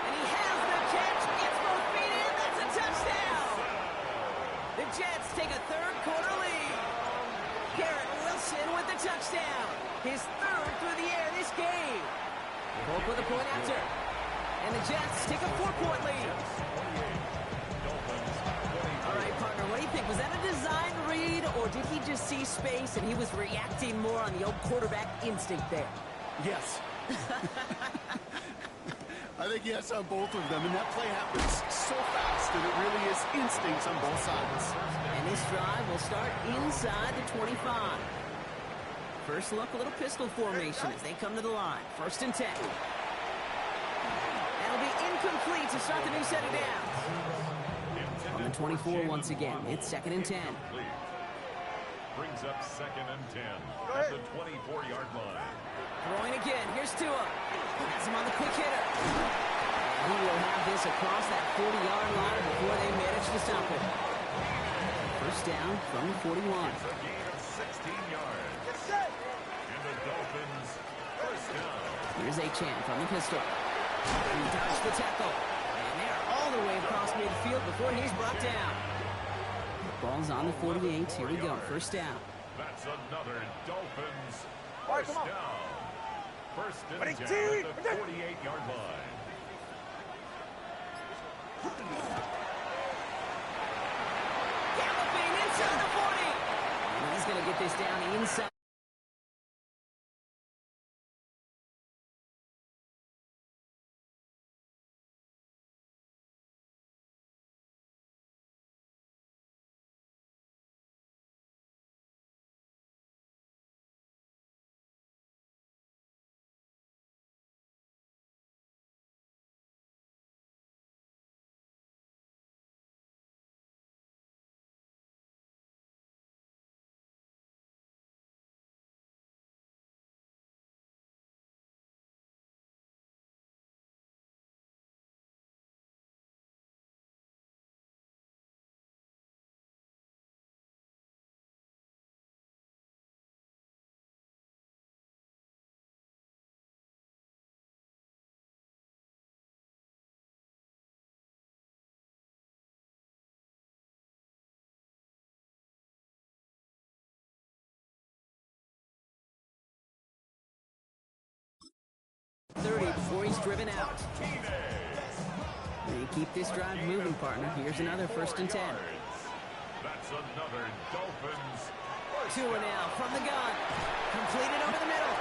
And he has the catch. Gets both feet in. That's a touchdown. The Jets take a 3rd quarter lead. Garrett Wilson with the touchdown. His 3rd through the air this game. Polk with a point after. And the Jets take a 4-point lead. All right, partner, what do you think? Was that a design read, or did he just see space and he was reacting more on the old quarterback instinct there? Yes. I think yes on both of them, and that play happens so fast that it really is instincts on both sides. And this drive will start inside the 25. First look, a little pistol formation as they come to the line. 1st and 10. That'll be incomplete to start the new set of downs. On the 24 once again, it's 2nd and 10. Brings up 2nd and 10 at the 24-yard line. Throwing again, here's Tua. Has him on the quick hitter. He will have this across that 40-yard line before they manage to stop it. First down from the 41. It's a gain of 16 yards. And the Dolphins first down. Here's Achan from the pistol. He dodged the tackle. And they're all the way across midfield before he's brought down. Ball's on the 48. Here we go. First down. That's another Dolphins first down. First and 10 at the 48-yard line. Galloping inside the 40. And he's going to get this down inside. Before he's driven out. They keep this drive moving, partner. Here's another 1st and 10. That's another Dolphins. Tua now from the gun. Completed over the middle.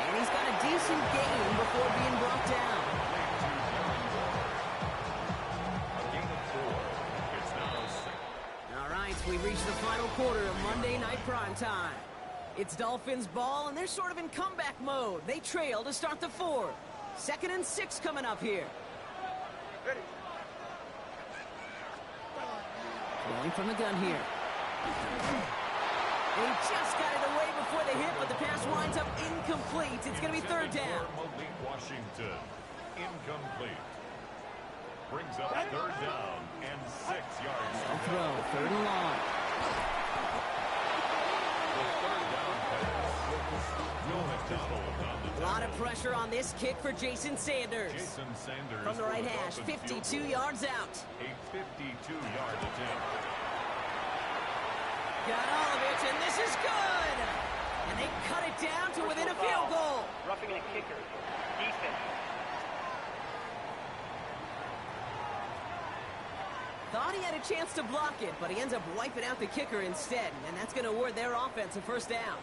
And he's got a decent gain before being brought down. A gain of 4. It's now 6. All right, we reach the final quarter of Monday Night Primetime. It's Dolphins ball, and they're sort of in comeback mode. They trail to start the 4. 2nd and 6 coming up here. Ready. Rolling from the gun here. They just got it away before the hit, but the pass winds up incomplete. It's going to be 3rd down. Malik Washington, incomplete. Brings up 3rd down and 6 yards. They'll throw 3rd and long. A lot of pressure on this kick for Jason Sanders. Jason Sanders from the right hash, 52 yards out. A 52-yard attempt. Got all of it, and this is good. And they cut it down to within a field goal. Roughing a kicker. Defense. Thought he had a chance to block it, but he ends up wiping out the kicker instead, and that's going to award their offense a 1st down.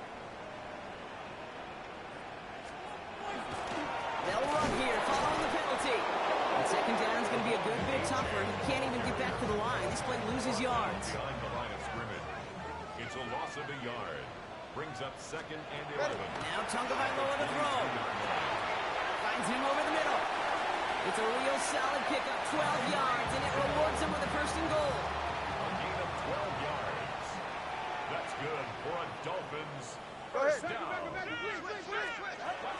They'll run here, following the penalty. And 2nd down is going to be a good bit tougher. He can't even get back to the line. This play loses yards. Behind the line of scrimmage. It's a loss of a yard. Brings up 2nd and 11. Now Tagovailoa to throw. Finds him over the middle. It's a real solid pickup, 12 yards, and it rewards him with a 1st and goal. A gain of 12 yards. That's good for a Dolphins first down.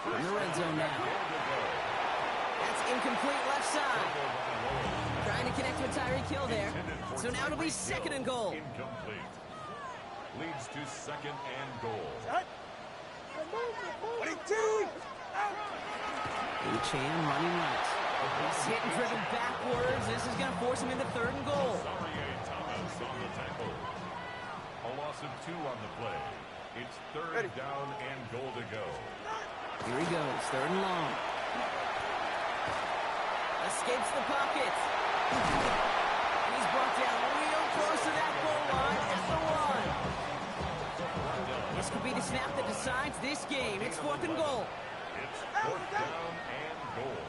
In the red zone now. That's incomplete left side. Trying to connect with Tyreek Hill there. So now it'll be 2nd and goal. Incomplete. Leads to 2nd and goal. Achan running right. He's hit and driven backwards. This is going to force him into 3rd and goal. Thomas on the tackle. A loss of 2 on the play. It's 3rd down and goal to go. Here he goes, 3rd and long. Escapes the pocket. And he's brought down real close to that goal line at the 1. This could be the snap that decides this game. It's 4th and goal. It's 4th down and goal.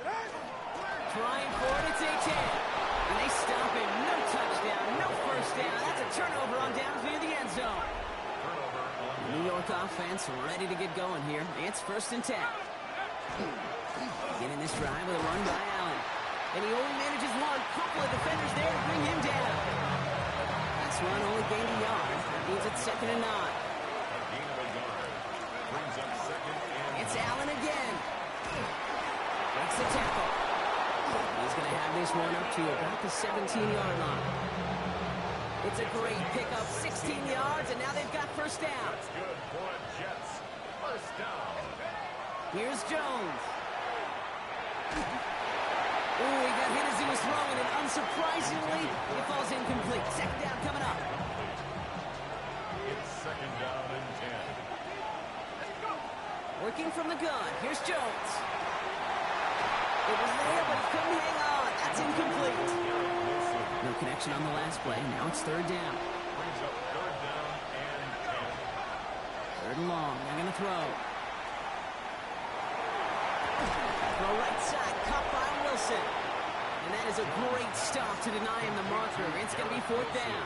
Trying for it, it's A-10. And they stop him. No touchdown, no first down. That's a turnover on downs near the end zone. New York offense ready to get going here. It's 1st and 10. Beginning this drive with a run by Allen. And he only manages one. Couple of defenders there to bring him down. This run only gained a yard. That means it's 2nd and 9. It's Allen again. Breaks the tackle. He's going to have this one up to about the 17-yard line. It's a great pickup, 16 yards, and now they've got first down. That's good for the Jets. First down. Here's Jones. Ooh, he got hit as he was throwing, and unsurprisingly, it falls incomplete. 2nd down coming up. It's 2nd down and 10. Working from the gun. Here's Jones. It was there, but he couldn't hang on. That's incomplete. No connection on the last play. Now it's 3rd down. Brings up 3rd down and 10. 3rd and long. They're going to throw. Throw right side. Caught by Wilson. And that is a great stop to deny him the marker. It's going to be 4th down.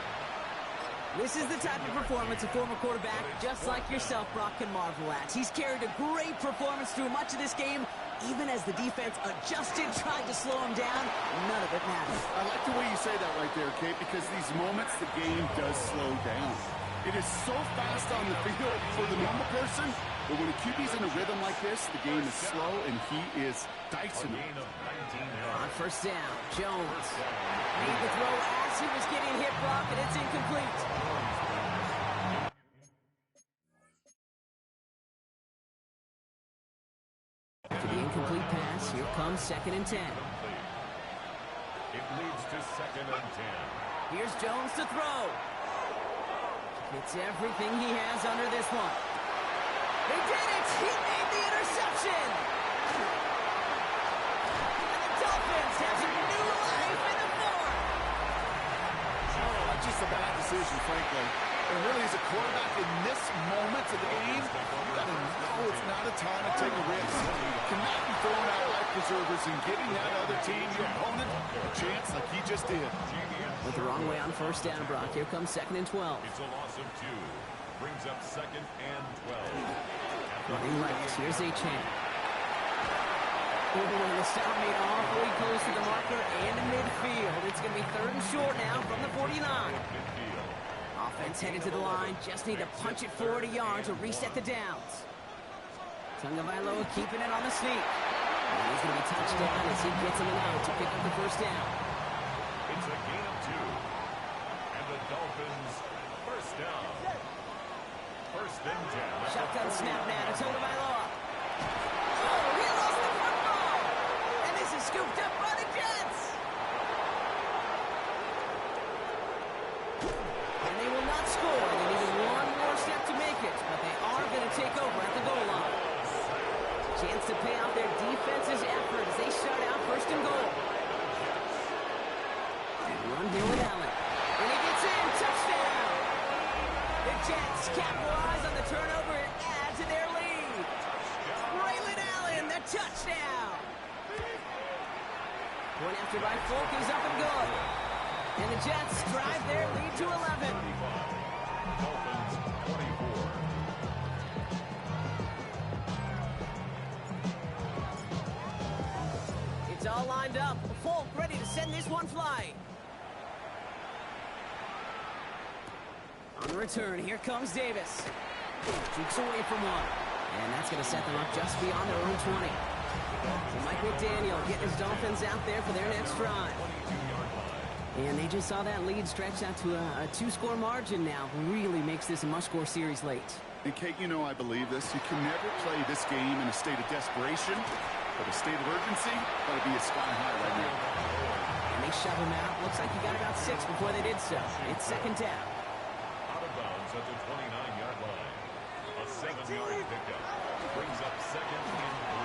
This is the type of performance a former quarterback, just like yourself, Brock, can marvel at. He's carried a great performance through much of this game, even as the defense adjusted, tried to slow him down. None of it mattered. I like the way you say that right there, Kate, because these moments the game does slow down. It is so fast on the field for the normal person, but when a QB's in a rhythm like this, the game is slow, and he is dicing it. On 1st down, Jones made the throw as he was getting hit, Brock, and it's incomplete. To the incomplete pass, here comes 2nd and 10. It leads to 2nd and 10. Here's Jones to throw. It's everything he has under this one. They did it! He made the interception! And the Dolphins have some new life in the 4th. That's just a bad decision, frankly. It really is a quarterback in this moment of the game. You got to know it's not a time to take a risk. You cannot be throwing out life preservers and giving that other team, your opponent, a chance like he just did. Went the wrong way on 1st down, Brock. Here comes 2nd and 12. It's a loss of 2. Brings up 2nd and 12. Running right. Here's A-Chan. And the stop made awfully close to the marker and in midfield. It's going to be 3rd and short now from the 49. Offense headed to the line. Just need to punch it forward a yard to reset the downs. Tagovailoa keeping it on the sneak. And he's going to be touched down as he gets him an out to pick up the first down. It's a gain of 2. And the Dolphins first down. 1st and 10. Shotgun snap now to Tagovailoa. Oh, he lost the football. And this is scooped up by the Jets. And they will not score. They needed one more step to make it, but they are going to take over at the goal line. Chance to pay out their defense's effort as they shut out 1st and goal. And run here with Allen. And he gets in. Touchdown. The Jets capitalize on the turnover and add to their lead. Braylon Allen, the touchdown. Point after by Folk is up and good. And the Jets drive their lead to 11. Dolphins 24. It's all lined up. Folk ready to send this one flying. On the return, here comes Davis. Jukes away from one. And that's going to set them up just beyond their own 20. So Mike McDaniel getting his Dolphins out there for their next drive. And they just saw that lead stretch out to a 2-score margin now. Really makes this a must-score series late. And Kate, you know I believe this. You can never play this game in a state of desperation, but a state of urgency got to be a sky high right now. And they shove him out. Looks like he got about 6 before they did so. It's 2nd down. Out of bounds at the 29-yard line. A 7-yard pickup. Brings up 2nd and 3.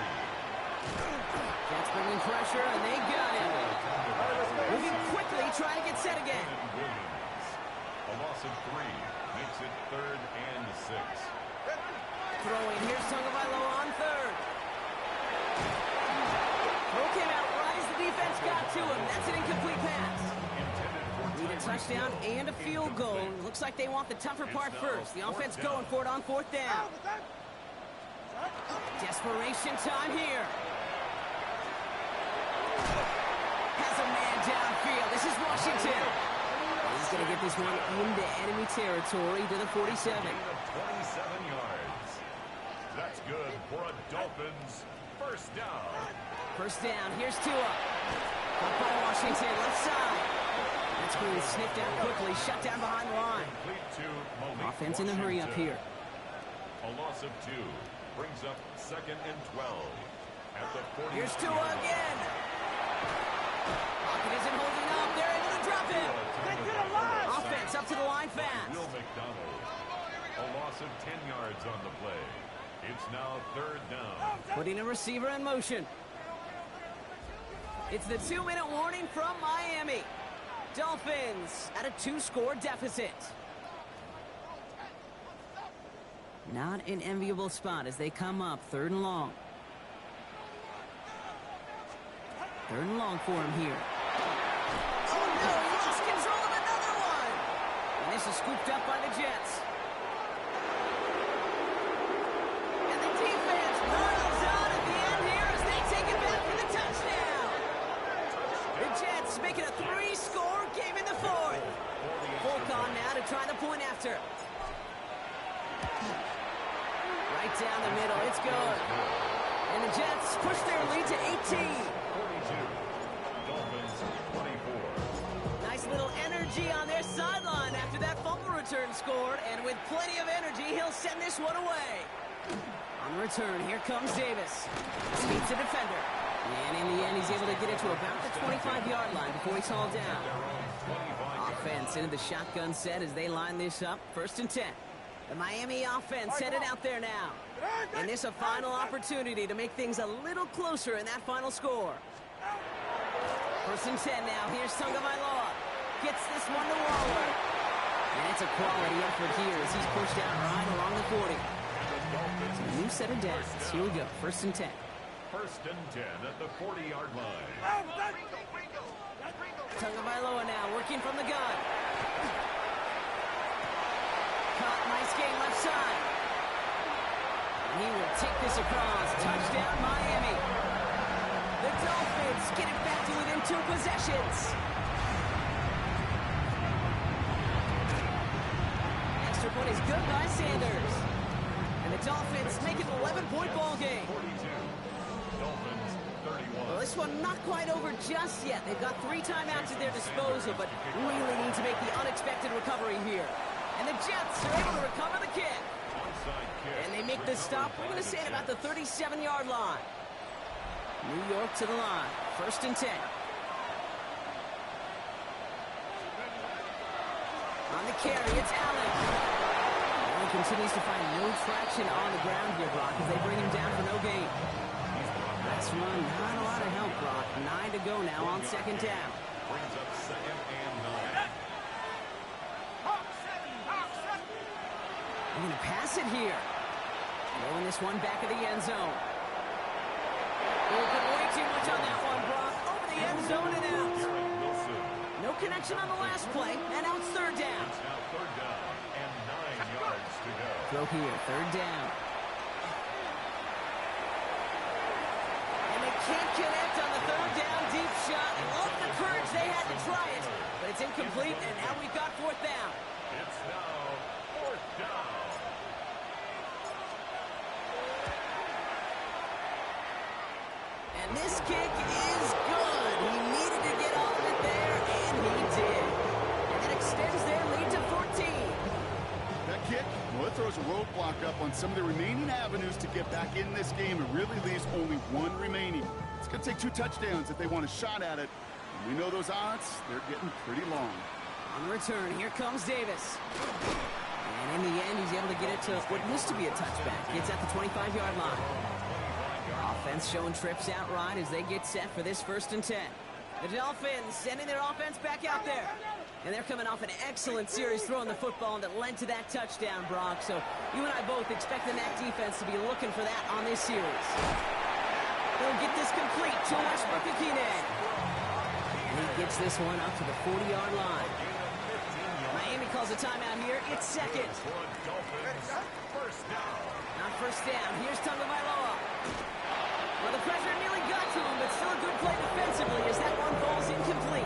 Jets bringing pressure, and they got him. Moving quickly, trying to get set again. Williams. A loss of 3 makes it 3rd and 6. Throwing, here's Tagovailoa on 3rd. Throw came touchdown and a field goal. Looks like they want the tougher part first. The offense going for it on 4th down. Desperation time here. Has a man downfield. This is Washington. He's going to get this one into enemy territory to the 47. 27 yards. That's good for a Dolphins first down. First down. Here's Tua. Caught by Washington. Left side. That's being sniffed out quickly. Shut down behind the line. Offense in the hurry up here. A loss of 2 brings up 2nd and 12 at the 40. Here's Tua again. Pocket isn't holding up. They're able to drop him. Offense up to the line fast. Will McDonald. A loss of 10 yards on the play. It's now 3rd down. Putting a receiver in motion. It's the 2-minute warning from Miami. Dolphins at a 2-score deficit. Not an enviable spot as they come up 3rd and long. 3rd and long for him here. Oh no, he lost control of another one. And this is scooped up by the Jets. And the defense piles on at the end here as they take it back for the touchdown. The Jets make it a 3-score game in the 4th. Folk on now to try the point after. Right down the middle, it's good. And the Jets push their lead to 18. 42. Dolphins 24. Nice little energy on their sideline after that fumble return scored. And with plenty of energy, he'll send this one away. On the return, here comes Davis. Beats a defender. And in the end, he's able to get it to about the 25-yard line before he's hauled down. Offense into the shotgun set as they line this up. 1st and 10. The Miami offense headed out there now. And this a final opportunity to make things a little closer in that final score. 1st and 10 now. Here's Tagovailoa. Gets this one to Waller. And it's a quality effort here as he's pushed out right along the 40. So a new set of downs. Here we go. 1st and 10. 1st and 10 at the 40-yard line. Tagovailoa now working from the gun. Caught, nice game left side. And he will take this across. Touchdown, Miami. The Dolphins get it back to within 2 possessions. Extra point is good by Sanders. And the Dolphins make it an 11-point ball game. 42. Dolphins 31. Well, this one not quite over just yet. They've got 3 timeouts at their disposal, but really need to make the unexpected recovery here. And the Jets are able to recover the kick. And they make this stop, we're going to say at about the 37-yard line. New York to the line. 1st and 10. On the carry, it's Allen. Allen continues to find no traction on the ground here, Brock, as they bring him down for no gain. That's run, not a lot of help, Brock. 9 to go now on 2nd down. Brings up 2nd and 9. They're going to pass it here. Throwing this one back of the end zone. Open way too much on that one, Brock. Over the end zone and out. No connection on the last play, and now it's 3rd down. It's now 3rd down and 9 yards to go. Throw here, 3rd down. And they can't connect on the 3rd down deep shot. Love the courage they had to try it, but it's incomplete, and now we've got 4th down. It's now 4th down. And this kick is good. He needed to get all of it there, and he did. And that extends their lead to 14. That kick, well, it throws a roadblock up on some of the remaining avenues to get back in this game. It really leaves only 1 remaining. It's going to take 2 touchdowns if they want a shot at it. And we know those odds, they're getting pretty long. On the return, here comes Davis. And in the end, he's able to get it to what used to be a touchback. Gets at the 25-yard line. Offense showing trips out right as they get set for this 1st and 10. The Dolphins sending their offense back out there. And they're coming off an excellent series throwing the football that led to that touchdown, Brock. So you and I both expecting that defense to be looking for that on this series. They'll get this complete to Westbrook-Ikine. And he gets this one up to the 40-yard line. calls a timeout here. It's second. First down. Not first down. Here's Tagovailoa. Well, the pressure nearly got to him, but still a good play defensively as that one falls incomplete.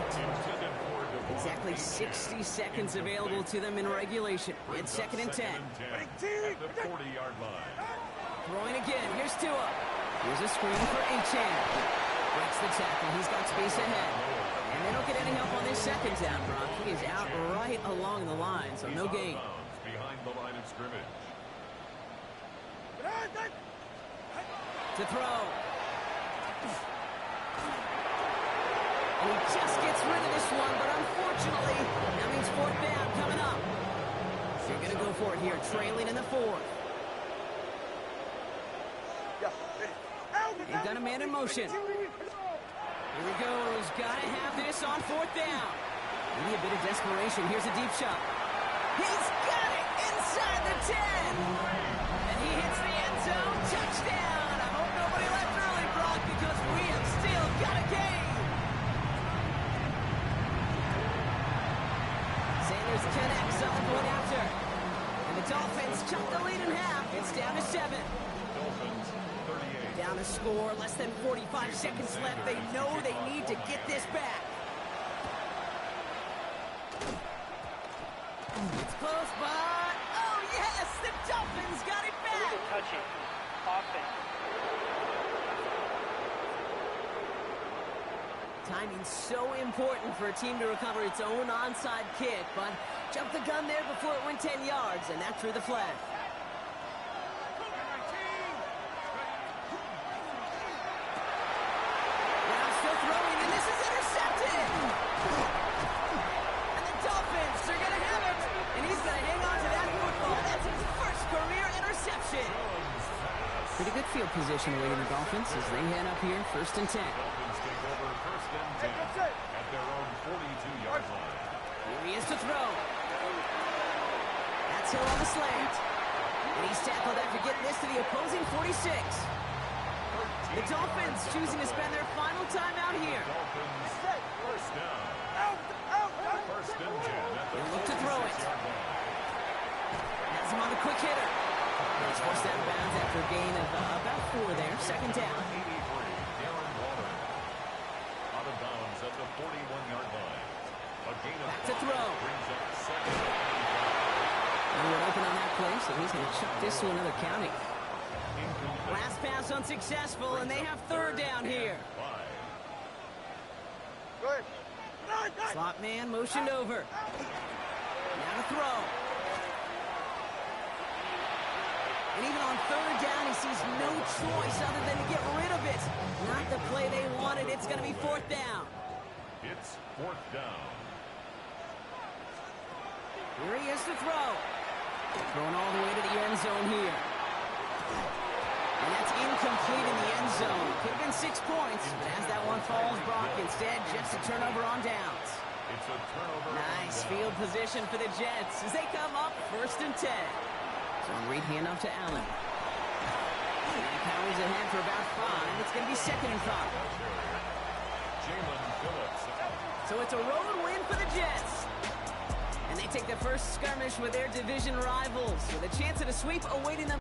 Exactly 60 seconds available to them in regulation. It's second and 10. At the 40-yard line. Throwing again. Here's Tua. Here's a screen for Achan. Breaks the tackle. He's got space ahead. And they don't get any help on this second down, Brock. He is out right along the line, so no gain. Behind the line of scrimmage. To throw. And he just gets rid of this one, but unfortunately, that means fourth down coming up. They're going to go for it here, trailing in the fourth. They've got a man in motion. Here he goes. Got to have this on fourth down. Maybe a bit of desperation. Here's a deep shot. He's got it inside the 10. And he hits the end zone. Touchdown. I hope nobody left early, Brock, because we have still got a game. Sanders connects on the point after. And the Dolphins chop the lead in half. It's down to 7. Dolphins 38. Down to score. Less than 45 seconds left. They know they need to get this back. It's close, but oh yes, the Dolphins got it back. Touching. Offense. Timing's so important for a team to recover its own onside kick, but jumped the gun there before it went 10 yards, and that drew the flag. Now still throwing, and this is intercepted. And the Dolphins are going to have it, and he's going to hang on to that football. That's his first career interception. Pretty good field position awaiting the Dolphins as they head up here, first and 10. Dolphins take over first and 10 at their own 42-yard line. Here he is to throw. That's Hill on the slant. And he's tackled after getting this to the opposing 46. The Dolphins choosing to spend their final time out here. Dolphins first down. First and 10 at the They look to throw it. 46-yard line. Has him on the quick hitter. It's forced out of bounds after a gain of about 4 there. Second down. 83, Darren Waller. Out of bounds at the 41-yard line. A gain of Back to 5 throw. brings up second. And we're open on that play, so he's going to chuck this to another county. Incomplete. Last pass unsuccessful, and they have third down here. 5. Slot man motioned over. Now to throw. And even on third down, he sees no choice other than to get rid of it. Not the play they wanted. It's going to be fourth down. It's fourth down. Here he is to throw. Throwing all the way to the end zone here. And that's incomplete in the end zone. Could have been 6 points, but as that one falls, Brock, instead, just a turnover on downs. It's a turnover. Nice on field down. position for the Jets as they come up first and 10. So Reed hand off to Allen. And Powers ahead for about 5. It's going to be second and 5. Jalen Phillips. So it's a road win for the Jets. And they take the first skirmish with their division rivals with a chance at a sweep awaiting them.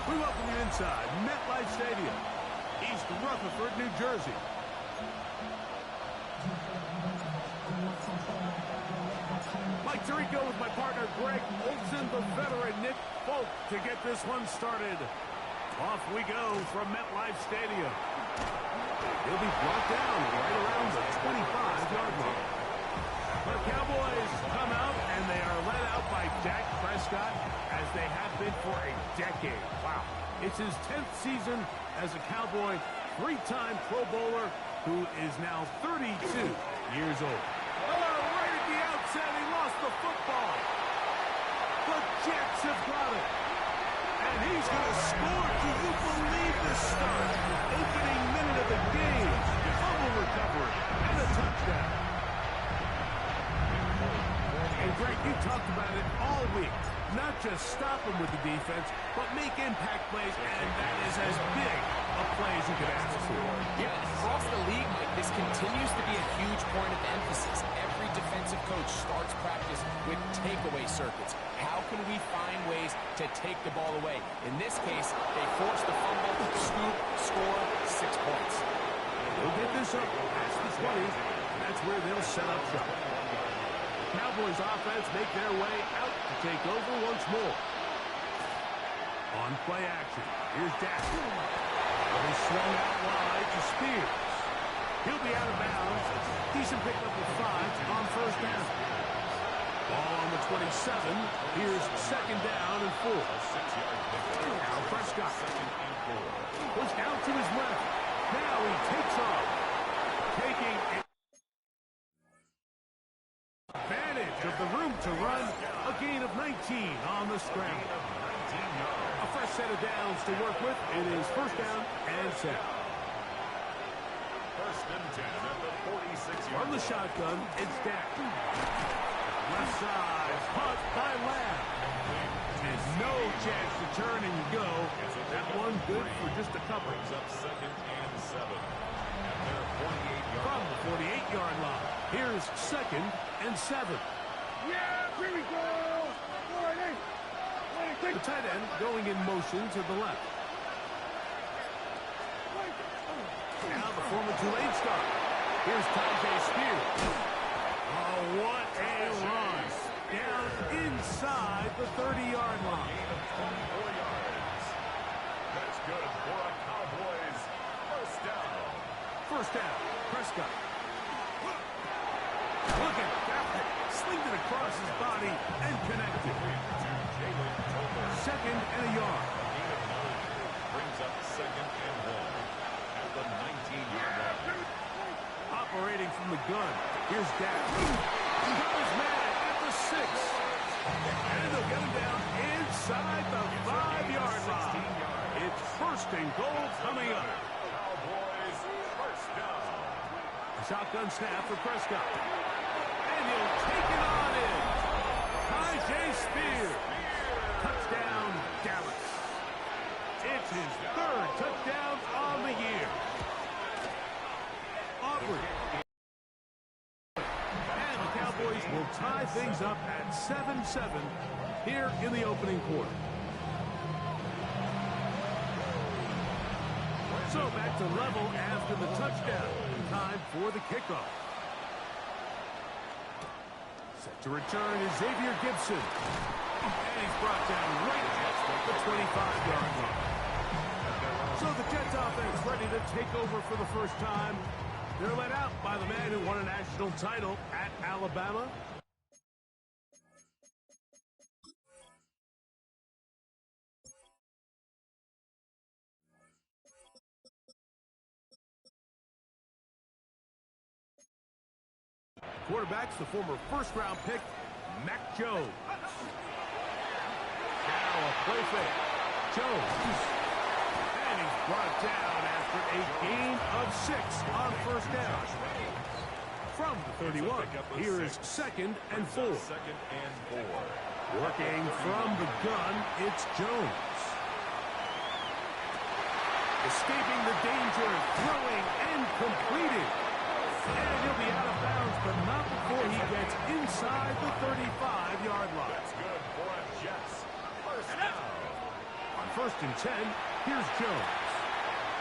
We welcome you inside MetLife Stadium, East Rutherford, New Jersey. Mike Tirico with my partner Greg Olson, the veteran Nick Folk to get this one started. Off we go from MetLife Stadium. He'll be brought down right around the 25-yard line. The Cowboys come out, and they are led out by Dak Prescott, as they have been for a decade. Wow. It's his 10th season as a Cowboy, three-time Pro Bowler, who is now 32 years old. Right at the outset, he lost the football. The Jets have got it. And he's going to score. Do you believe this start? Opening minute of the game. Fumble recovery and a touchdown. And Greg, you talked about it all week. Not just stop him with the defense, but make impact plays, and that is as big a play as you could ask for. Yeah, across the league, Mike, this continues to be a huge point of emphasis. Every defensive coach starts practice with takeaway circuits. How can we find ways to take the ball away? In this case, they force the fumble, scoop, score, 6 points. They'll get this up past the 20, and that's where they'll set up shop. Cowboys offense make their way out to take over once more. On play action, here's Dak. But he swung out wide to Spears. He'll be out of bounds. Decent pickup of 5 on first down. Ball on the 27. Here's second down and 4. Now Prescott. Pushed out to his left. Now he takes off. Taking advantage of the room to run. A gain of 19 on the scramble. A fresh set of downs to work with. It is first down and 7. First and 10 at the 46-yard. From the shotgun, it's Dak. Left side, punt by Lamb. And no chance to turn and go. That one good for just a couple. Brings up second and 7 at their 48-yard. From the 48-yard line, here's second and 7. Yeah, here we go. The tight end going in motion to the left. Now the former Tulane star. Here's Tajay Spears. Oh, what a run. Down inside the 30-yard line. Gain of 24 yards. That's good for a Cowboys first down. First down, Prescott. Look at that. Slinged it across his body and connected. Second and a yard. Gain of 9 brings up second and 1 at the 19-yard line. Operating from the gun. Here's Dak. He goes man at the 6. And they'll get him down inside the 5-yard line. It's first and goal coming up. Cowboys first down. Shotgun snap for Prescott. And he'll take it on in. Tajay Spears. Touchdown, Dallas. It's his 3rd touchdown on the year. Aubrey. And the Cowboys will tie things up at 7-7 here in the opening quarter. So back to level after the touchdown. Time for the kickoff. Set to return is Xavier Gibson. And he's brought down right at the 25-yard line. So the Jets offense ready to take over for the first time. They're led out by the man who won a national title at Alabama. Quarterback's the former first-round pick, Mac Jones. Now a play fake. Jones. And he's brought down after a gain of 6 on first down. From the 31, here is second and 4. Second and 4. Working from the gun, it's Jones. Escaping the danger, throwing and completing. And he'll be out of bounds, but not before he gets inside the 35-yard line. That's good for a Jets first down. On first and 10. Here's Jones.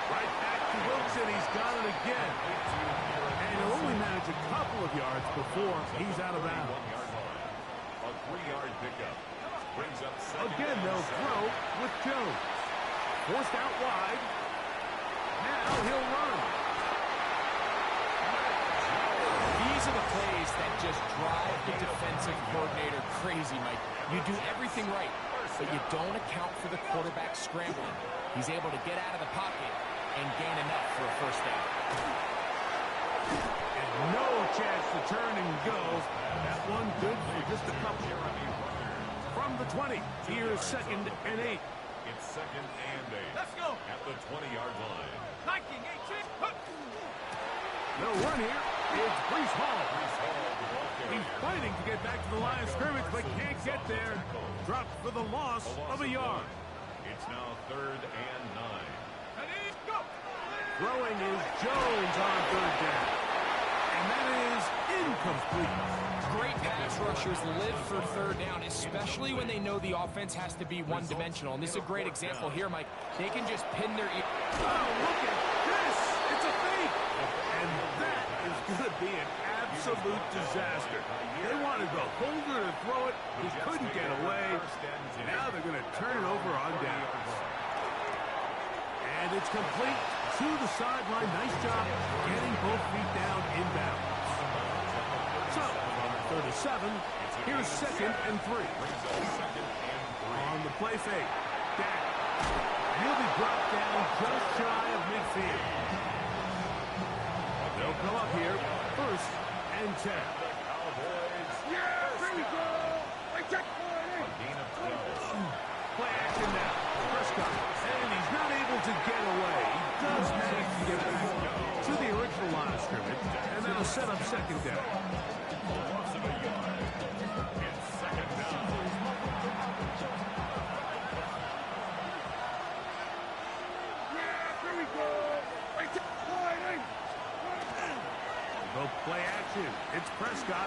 Right back to Wilson. He's got it again. And he'll only manage a couple of yards before he's out of bounds. A 3-yard pickup. Brings up again, they'll throw with Jones. Forced out wide. Now he'll run. These are the plays that just drive the defensive coordinator crazy, Mike. You do everything right, but you don't account for the quarterback scrambling. He's able to get out of the pocket and gain enough for a first down. And no chance to turn and go. That one good for just a couple. From the 20, here's 2nd and 8. It's 2nd and 8. Let's go. At the 20-yard line. 19, 18. No run here. It's Breece Hall. He's fighting to get back to the line of scrimmage, but can't get there. Dropped for the loss of a yard. It's now 3rd and 9. Go. Throwing is Jones on 3rd down. And that is incomplete. Great pass rushers live for 3rd down, especially when they know the offense has to be one-dimensional. And this is a great example here, Mike. They can just pin their ear. Oh, look at this. It's a fake. And that is going to be an absolute disaster. They wanted the holder to throw it. He couldn't get away. Now they're going to turn it over on downs. And it's complete to the sideline. Nice job getting both feet down inbound. So, 37, here's 2nd and 3. On the play fake. Dak. He'll be dropped down just shy of midfield. They'll come up here, 1st and 10. Yeah, here we go. Play action now. Prescott. And he's not able to get away. He does manage to get back to the original line of scrimmage. And that'll set up 2nd down. Loss of a yard. It's 2nd down. Here we go. They'll play action. It's Prescott.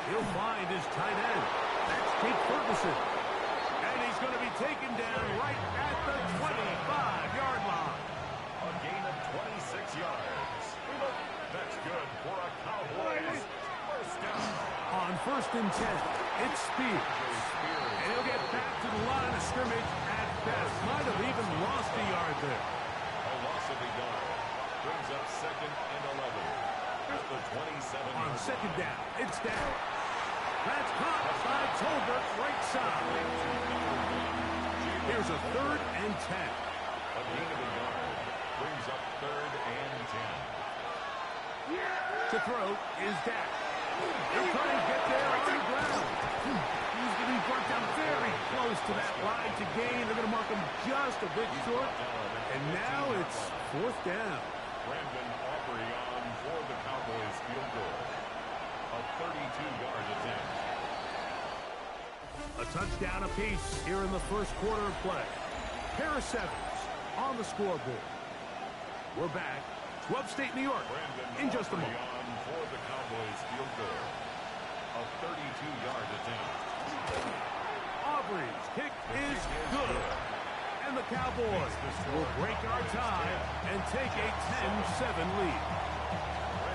He'll find his tight end. That's Jake Ferguson. And he's going to be taken down right at the 25-yard line. A gain of 26 yards. That's good for a Cowboys first down. On 1st and 10, it's Spears. And he'll get back to the line of scrimmage at best. Might have even lost a yard there. A loss of a yard. Brings up 2nd and 11. At the 27. On 2nd down, it's down. That's caught by Tolbert, right side. Here's a 3rd and 10. A gain of a yard. Brings up 3rd and 10. To throw is Dak. They're trying to get there on the ground. He's going to be brought down very close to that line to gain. They're going to mark him just a bit short. And now it's 4th down. Brandon Aubrey on for the Cowboys field goal. A 32-yard attempt. A touchdown apiece here in the first quarter of play. Pair of 7s on the scoreboard. We're back to upstate New York in just a moment. On for the Cowboys field goal. A 32-yard attempt. Aubrey's kick is good. And the Cowboys will break our tie and take a 10-7 lead.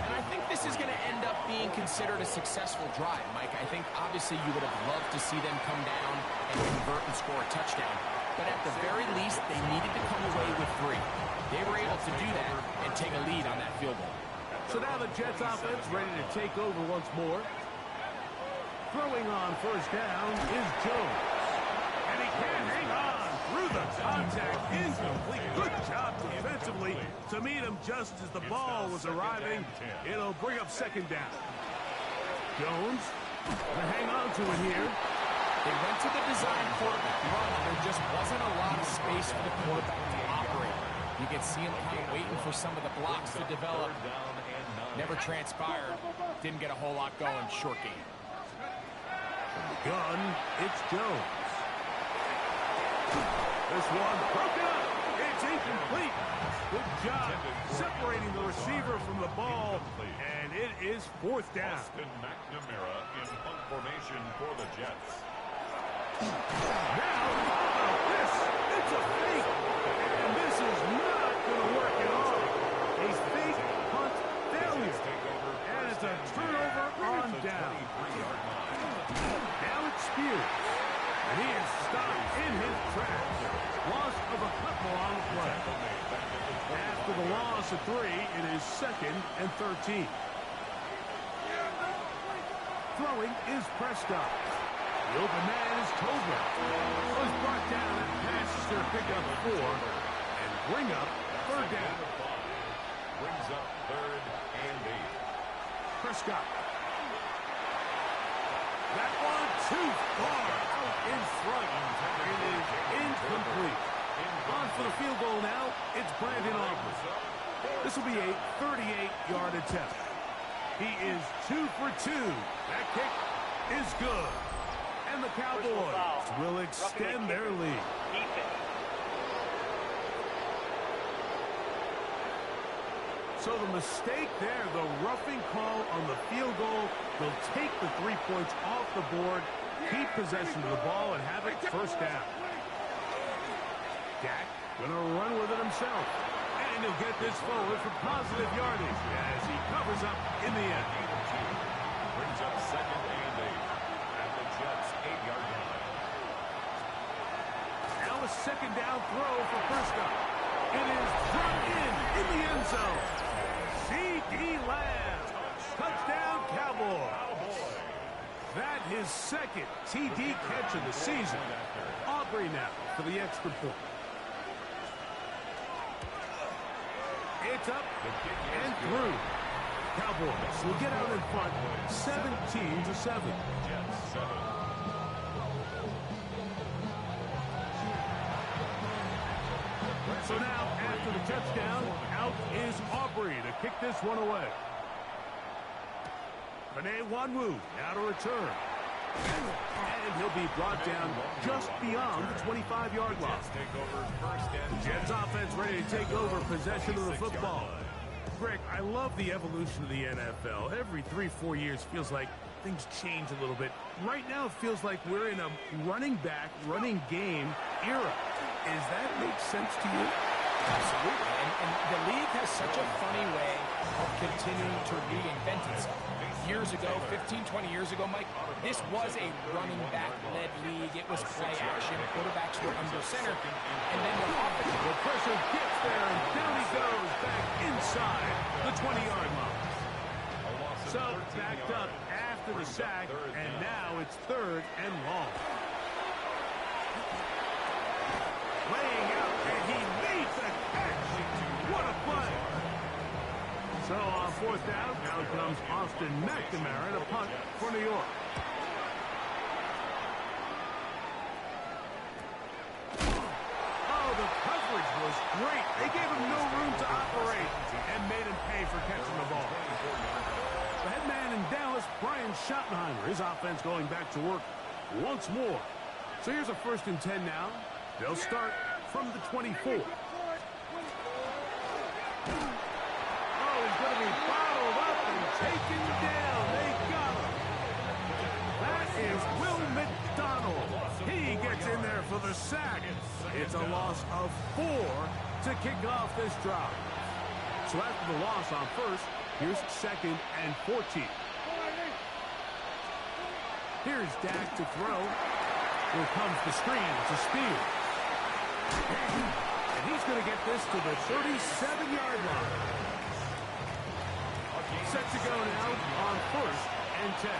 And I think this is going to end up being considered a successful drive, Mike. I think obviously you would have loved to see them come down and convert and score a touchdown. But at the very least, they needed to come away with 3. They were able to do that and take a lead on that field goal. So now the Jets offense ready to take over once more. Throwing on 1st down is Jones. And he can't hang on through the contact. Incomplete. Good job defensively to meet him just as the ball was arriving. It'll bring up 2nd down. Jones to hang on to it here. They went to the design quarterback run, and there just wasn't a lot of space for the quarterback to operate. You can see him kind of waiting for some of the blocks to develop. Never transpired. Didn't get a whole lot going. Short game. From the gun, it's Jones. This one broken up. It's incomplete. Good job separating the receiver from the ball, and it is 4th down. Austin McNamara in punt formation for the Jets. Now, how about this? It's a loss of 3. It is 2nd and 13. Throwing is Prescott. The open man is Tolbert. Was brought down and passes to pick up 4 and bring up 3rd down. Brings up 3rd and 8. Prescott. That one too far out in front. It is incomplete. On for the field goal now. It's Brandon Aubrey. This will be a 38-yard attempt. He is 2 for 2. That kick is good. And the Cowboys will extend their lead. So the mistake there, the roughing call on the field goal, will take the 3 points off the board, keep possession of the ball, and have it 1st down. Dak going to run with it himself. And he'll get this forward for positive yardage as he covers up in the end. Brings up 2nd and 8 at the Jets' 8-yard line. Now a 2nd down throw for Prescott. It is brought in the end zone. C.D. Lamb. Touchdown, Cowboys. That his 2nd TD catch of the season. Aubrey now for the extra point. It's up and through. Cowboys will get out in front 17-7. Jets 7. So now, after the touchdown, out is Aubrey to kick this one away. Penei Wanwu now to return. And he'll be brought down just beyond the 25-yard line. Jets offense ready to take over possession of the football. Greg, I love the evolution of the NFL. Every 3-4 years feels like things change a little bit. Right now it feels like we're in a running back, running game era. Does that make sense to you? Absolutely. And the league has such a funny way of continuing to reinvent itself. Years ago, 15, 20 years ago, Mike, this was a running back-led league. It was play action. Quarterbacks were under center. And then the offense. The pressure gets there, and down he goes back inside the 20-yard line. So backed up after the sack, and now it's 3rd and long. Laying out, and he made the catch. What a play. So on 4th down, now comes Austin McNamara to punt for New York. Oh, the coverage was great. They gave him no room to operate and made him pay for catching the ball. The head man in Dallas, Brian Schottenheimer, his offense going back to work once more. So here's a 1st and 10 now. They'll start from the 24. Oh, he's going to be bottled up and taken down. They got him. That is Will McDonald. He gets in there for the sack. It's a loss of 4 to kick off this drive. So after the loss on 1st, here's 2nd and 14. Here's Dak to throw. Here comes the screen. It's a steal. And he's going to get this to the 37-yard line. Set to go now on 1st and 10.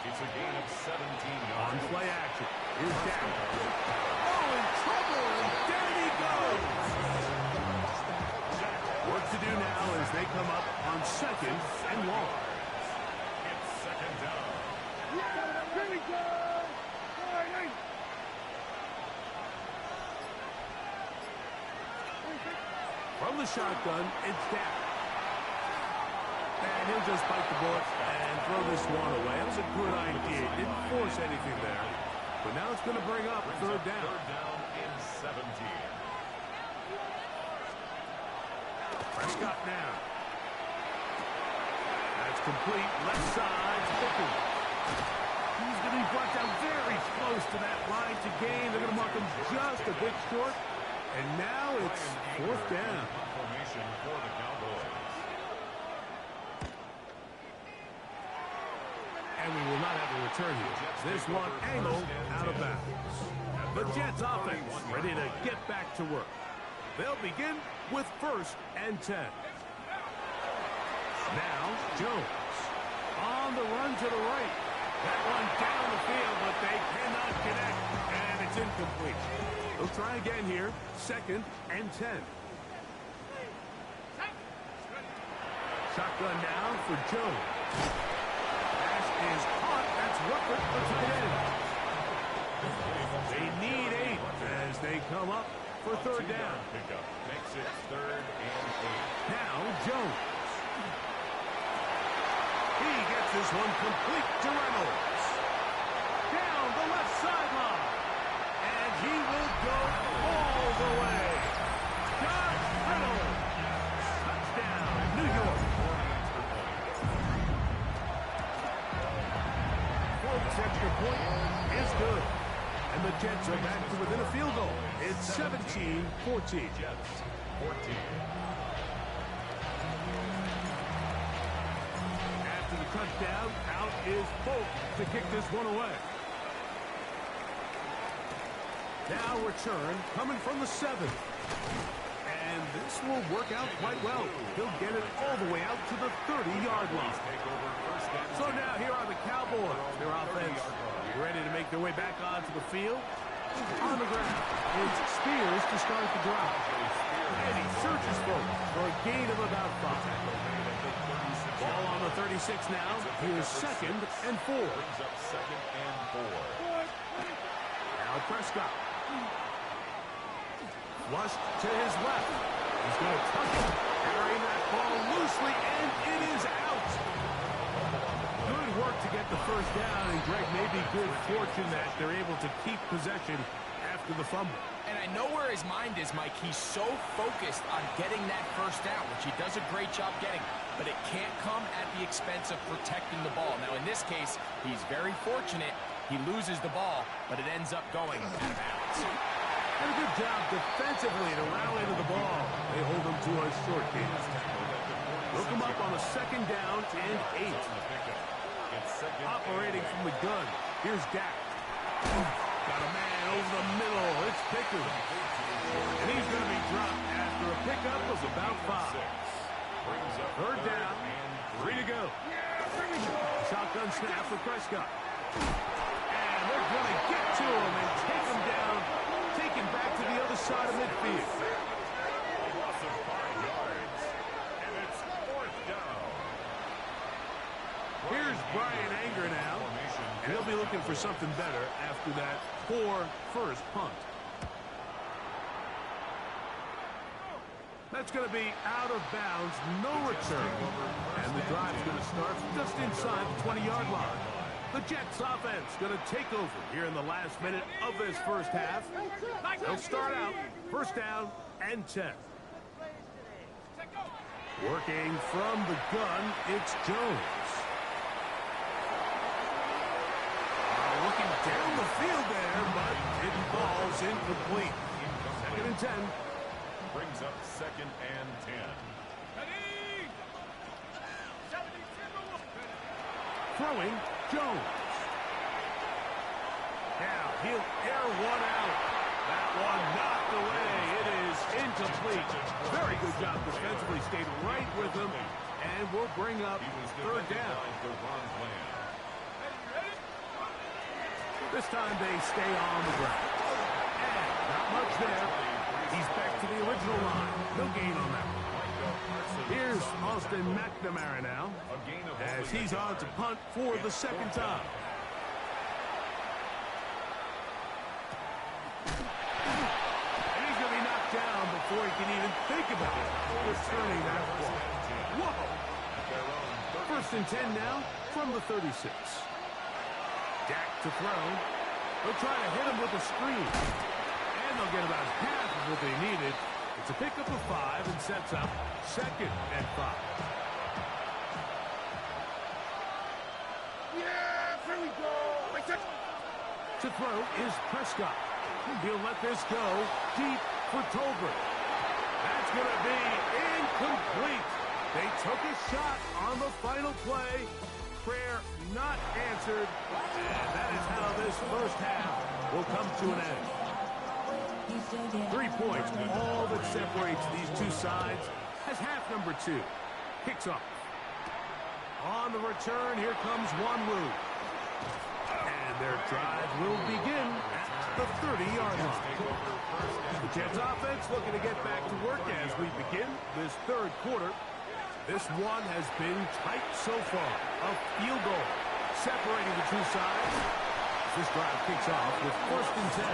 It's a gain of 17 yards. On play action. Here's Dak. Oh, in trouble, and down he goes. Work to do now as they come up on 2nd and long. It's 2nd down. Here we go. From the shotgun, it's Dak. And he'll just bite the bullet and throw this one away. That was a good idea. Didn't force anything there. But now it's going to bring up 3rd down. 3rd down in 17. Prescott now. That's complete. Left side, Pickens. He's going to be brought down very close to that line to gain. They're going to mark him just a bit short. And now it's 4th down. Formation for the Cowboys. And And we will not have a return here. This one angled out of bounds. The Jets offense ready to get back to work. They'll begin with 1st and 10. Now, Jones on the run to the right. That one down the field, but they cannot connect, and it's incomplete. They'll try again here, 2nd and 10. Shotgun now for Jones. Pass is caught. That's Ruppert, the tight end. They need 8 as they come up for 3rd down. Pickup makes it 3rd and 8. Now Jones. He gets this one complete to Reynolds. Down the left sideline. And he will go all the way. Josh Reynolds. Touchdown, New York. Folks, extra point is good. And the Jets are back to within a field goal. It's 17-14. Jets 14. After the touchdown, out is Polk to kick this one away. Now return coming from the 7th. And this will work out quite well. He'll get it all the way out to the 30-yard line. So now here are the Cowboys. Their offense ready to make their way back onto the field. On the ground, it's Spears to start the drive. And he searches for a gain of about 5. Ball on the 36 now. Here's 2nd and 4. Brings up 2nd and 4. Now Prescott. Flush to his left. He's going to tuck it. Carrying that ball loosely, and it is out. Good work to get the 1st down, and Greg, may be good fortune that they're able to keep possession after the fumble. And I know where his mind is, Mike. He's so focused on getting that 1st down, which he does a great job getting. But it can't come at the expense of protecting the ball. Now, in this case, he's very fortunate. He loses the ball, but it ends up going out of bounds. And a good job defensively to rally to the ball. They hold him to a short game. Look him up on a 2nd down and 8. Operating from the gun. Here's Dak. Got a man over the middle. It's Pickens. And he's going to be dropped after a pickup of about 5. 3rd down, 3 to go. Shotgun snap for Prescott. And they're going to get to him and take him down, take him back to the other side of midfield. Loss of 5 yards, and it's 4th down. Here's Brian Anger now, and he'll be looking for something better after that poor 1st punt. That's going to be out of bounds, no return. And the drive's going to start just inside the 20-yard line. The Jets offense going to take over here in the last minute of this 1st half. They'll start out 1st down and 10. Working from the gun, it's Jones. Looking down the field there, but it falls incomplete. 2nd and 10. Brings up 2nd and 10. Throwing, Jones. Now he'll air one out. That one knocked away. It is incomplete. Very good job defensively. Stayed right with him. And will bring up 3rd down. This time they stay on the ground. And not much there. He's back to the original line. No gain on that one. Here's Austin McNamara now, as he's on to punt for the 2nd time. And he's going to be knocked down before he can even think about returning that ball. Whoa! 1st and 10 now from the 36. Dak to throw. They'll try to hit him with a screen. And they'll get about half of what they needed. It's a pickup of 5 and sets up 2nd and 5. Yeah, here we go. To throw is Prescott. He'll let this go deep for Tolbert. That's going to be incomplete. They took a shot on the final play. Prayer not answered. And that is how this first half will come to an end. 3 points, all that separates these two sides, as half number 2 kicks off. On the return, here comes Wanwu. And their drive will begin at the 30-yard line. The Jets offense looking to get back to work as we begin this third quarter. This one has been tight so far. A field goal separating the two sides. This drive kicks off with 1st and 10.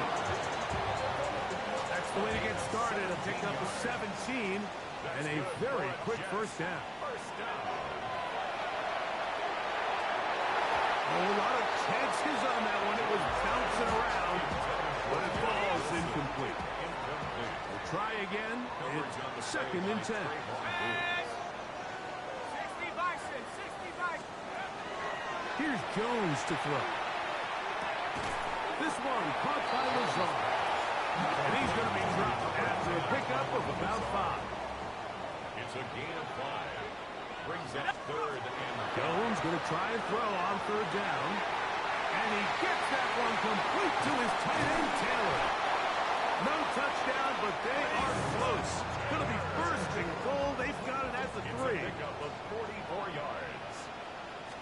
That's the way to get started. A pick up of 17 and a very quick first down. A lot of chances on that one. It was bouncing around, but it falls incomplete. We'll try again. It's 2nd and 10. Here's Jones to throw. This one caught by Lazar. And he's going to be dropped after a pickup of about 5. It's a gain of 5. Brings up 3rd and Jones going to try and throw on 3rd down. And he gets that one complete to his tight end, Taylor. No touchdown, but they are close. Going to be 1st and goal. They've got it at the 3. It's a pickup of 44 yards.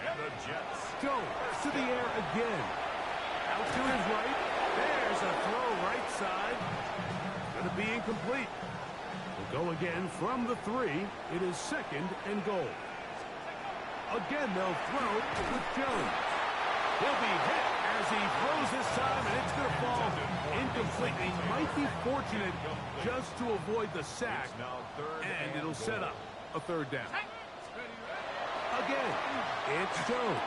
And the Jets. Jones to the air again. Out to his right. There's a throw right side. Going to be incomplete. We'll go again from the 3. It is 2nd and goal. Again, they'll throw with Jones. He'll be hit as he throws this time, and it's going to fall incomplete. He might be fortunate just to avoid the sack, and it'll set up a 3rd down. Again, it's Jones.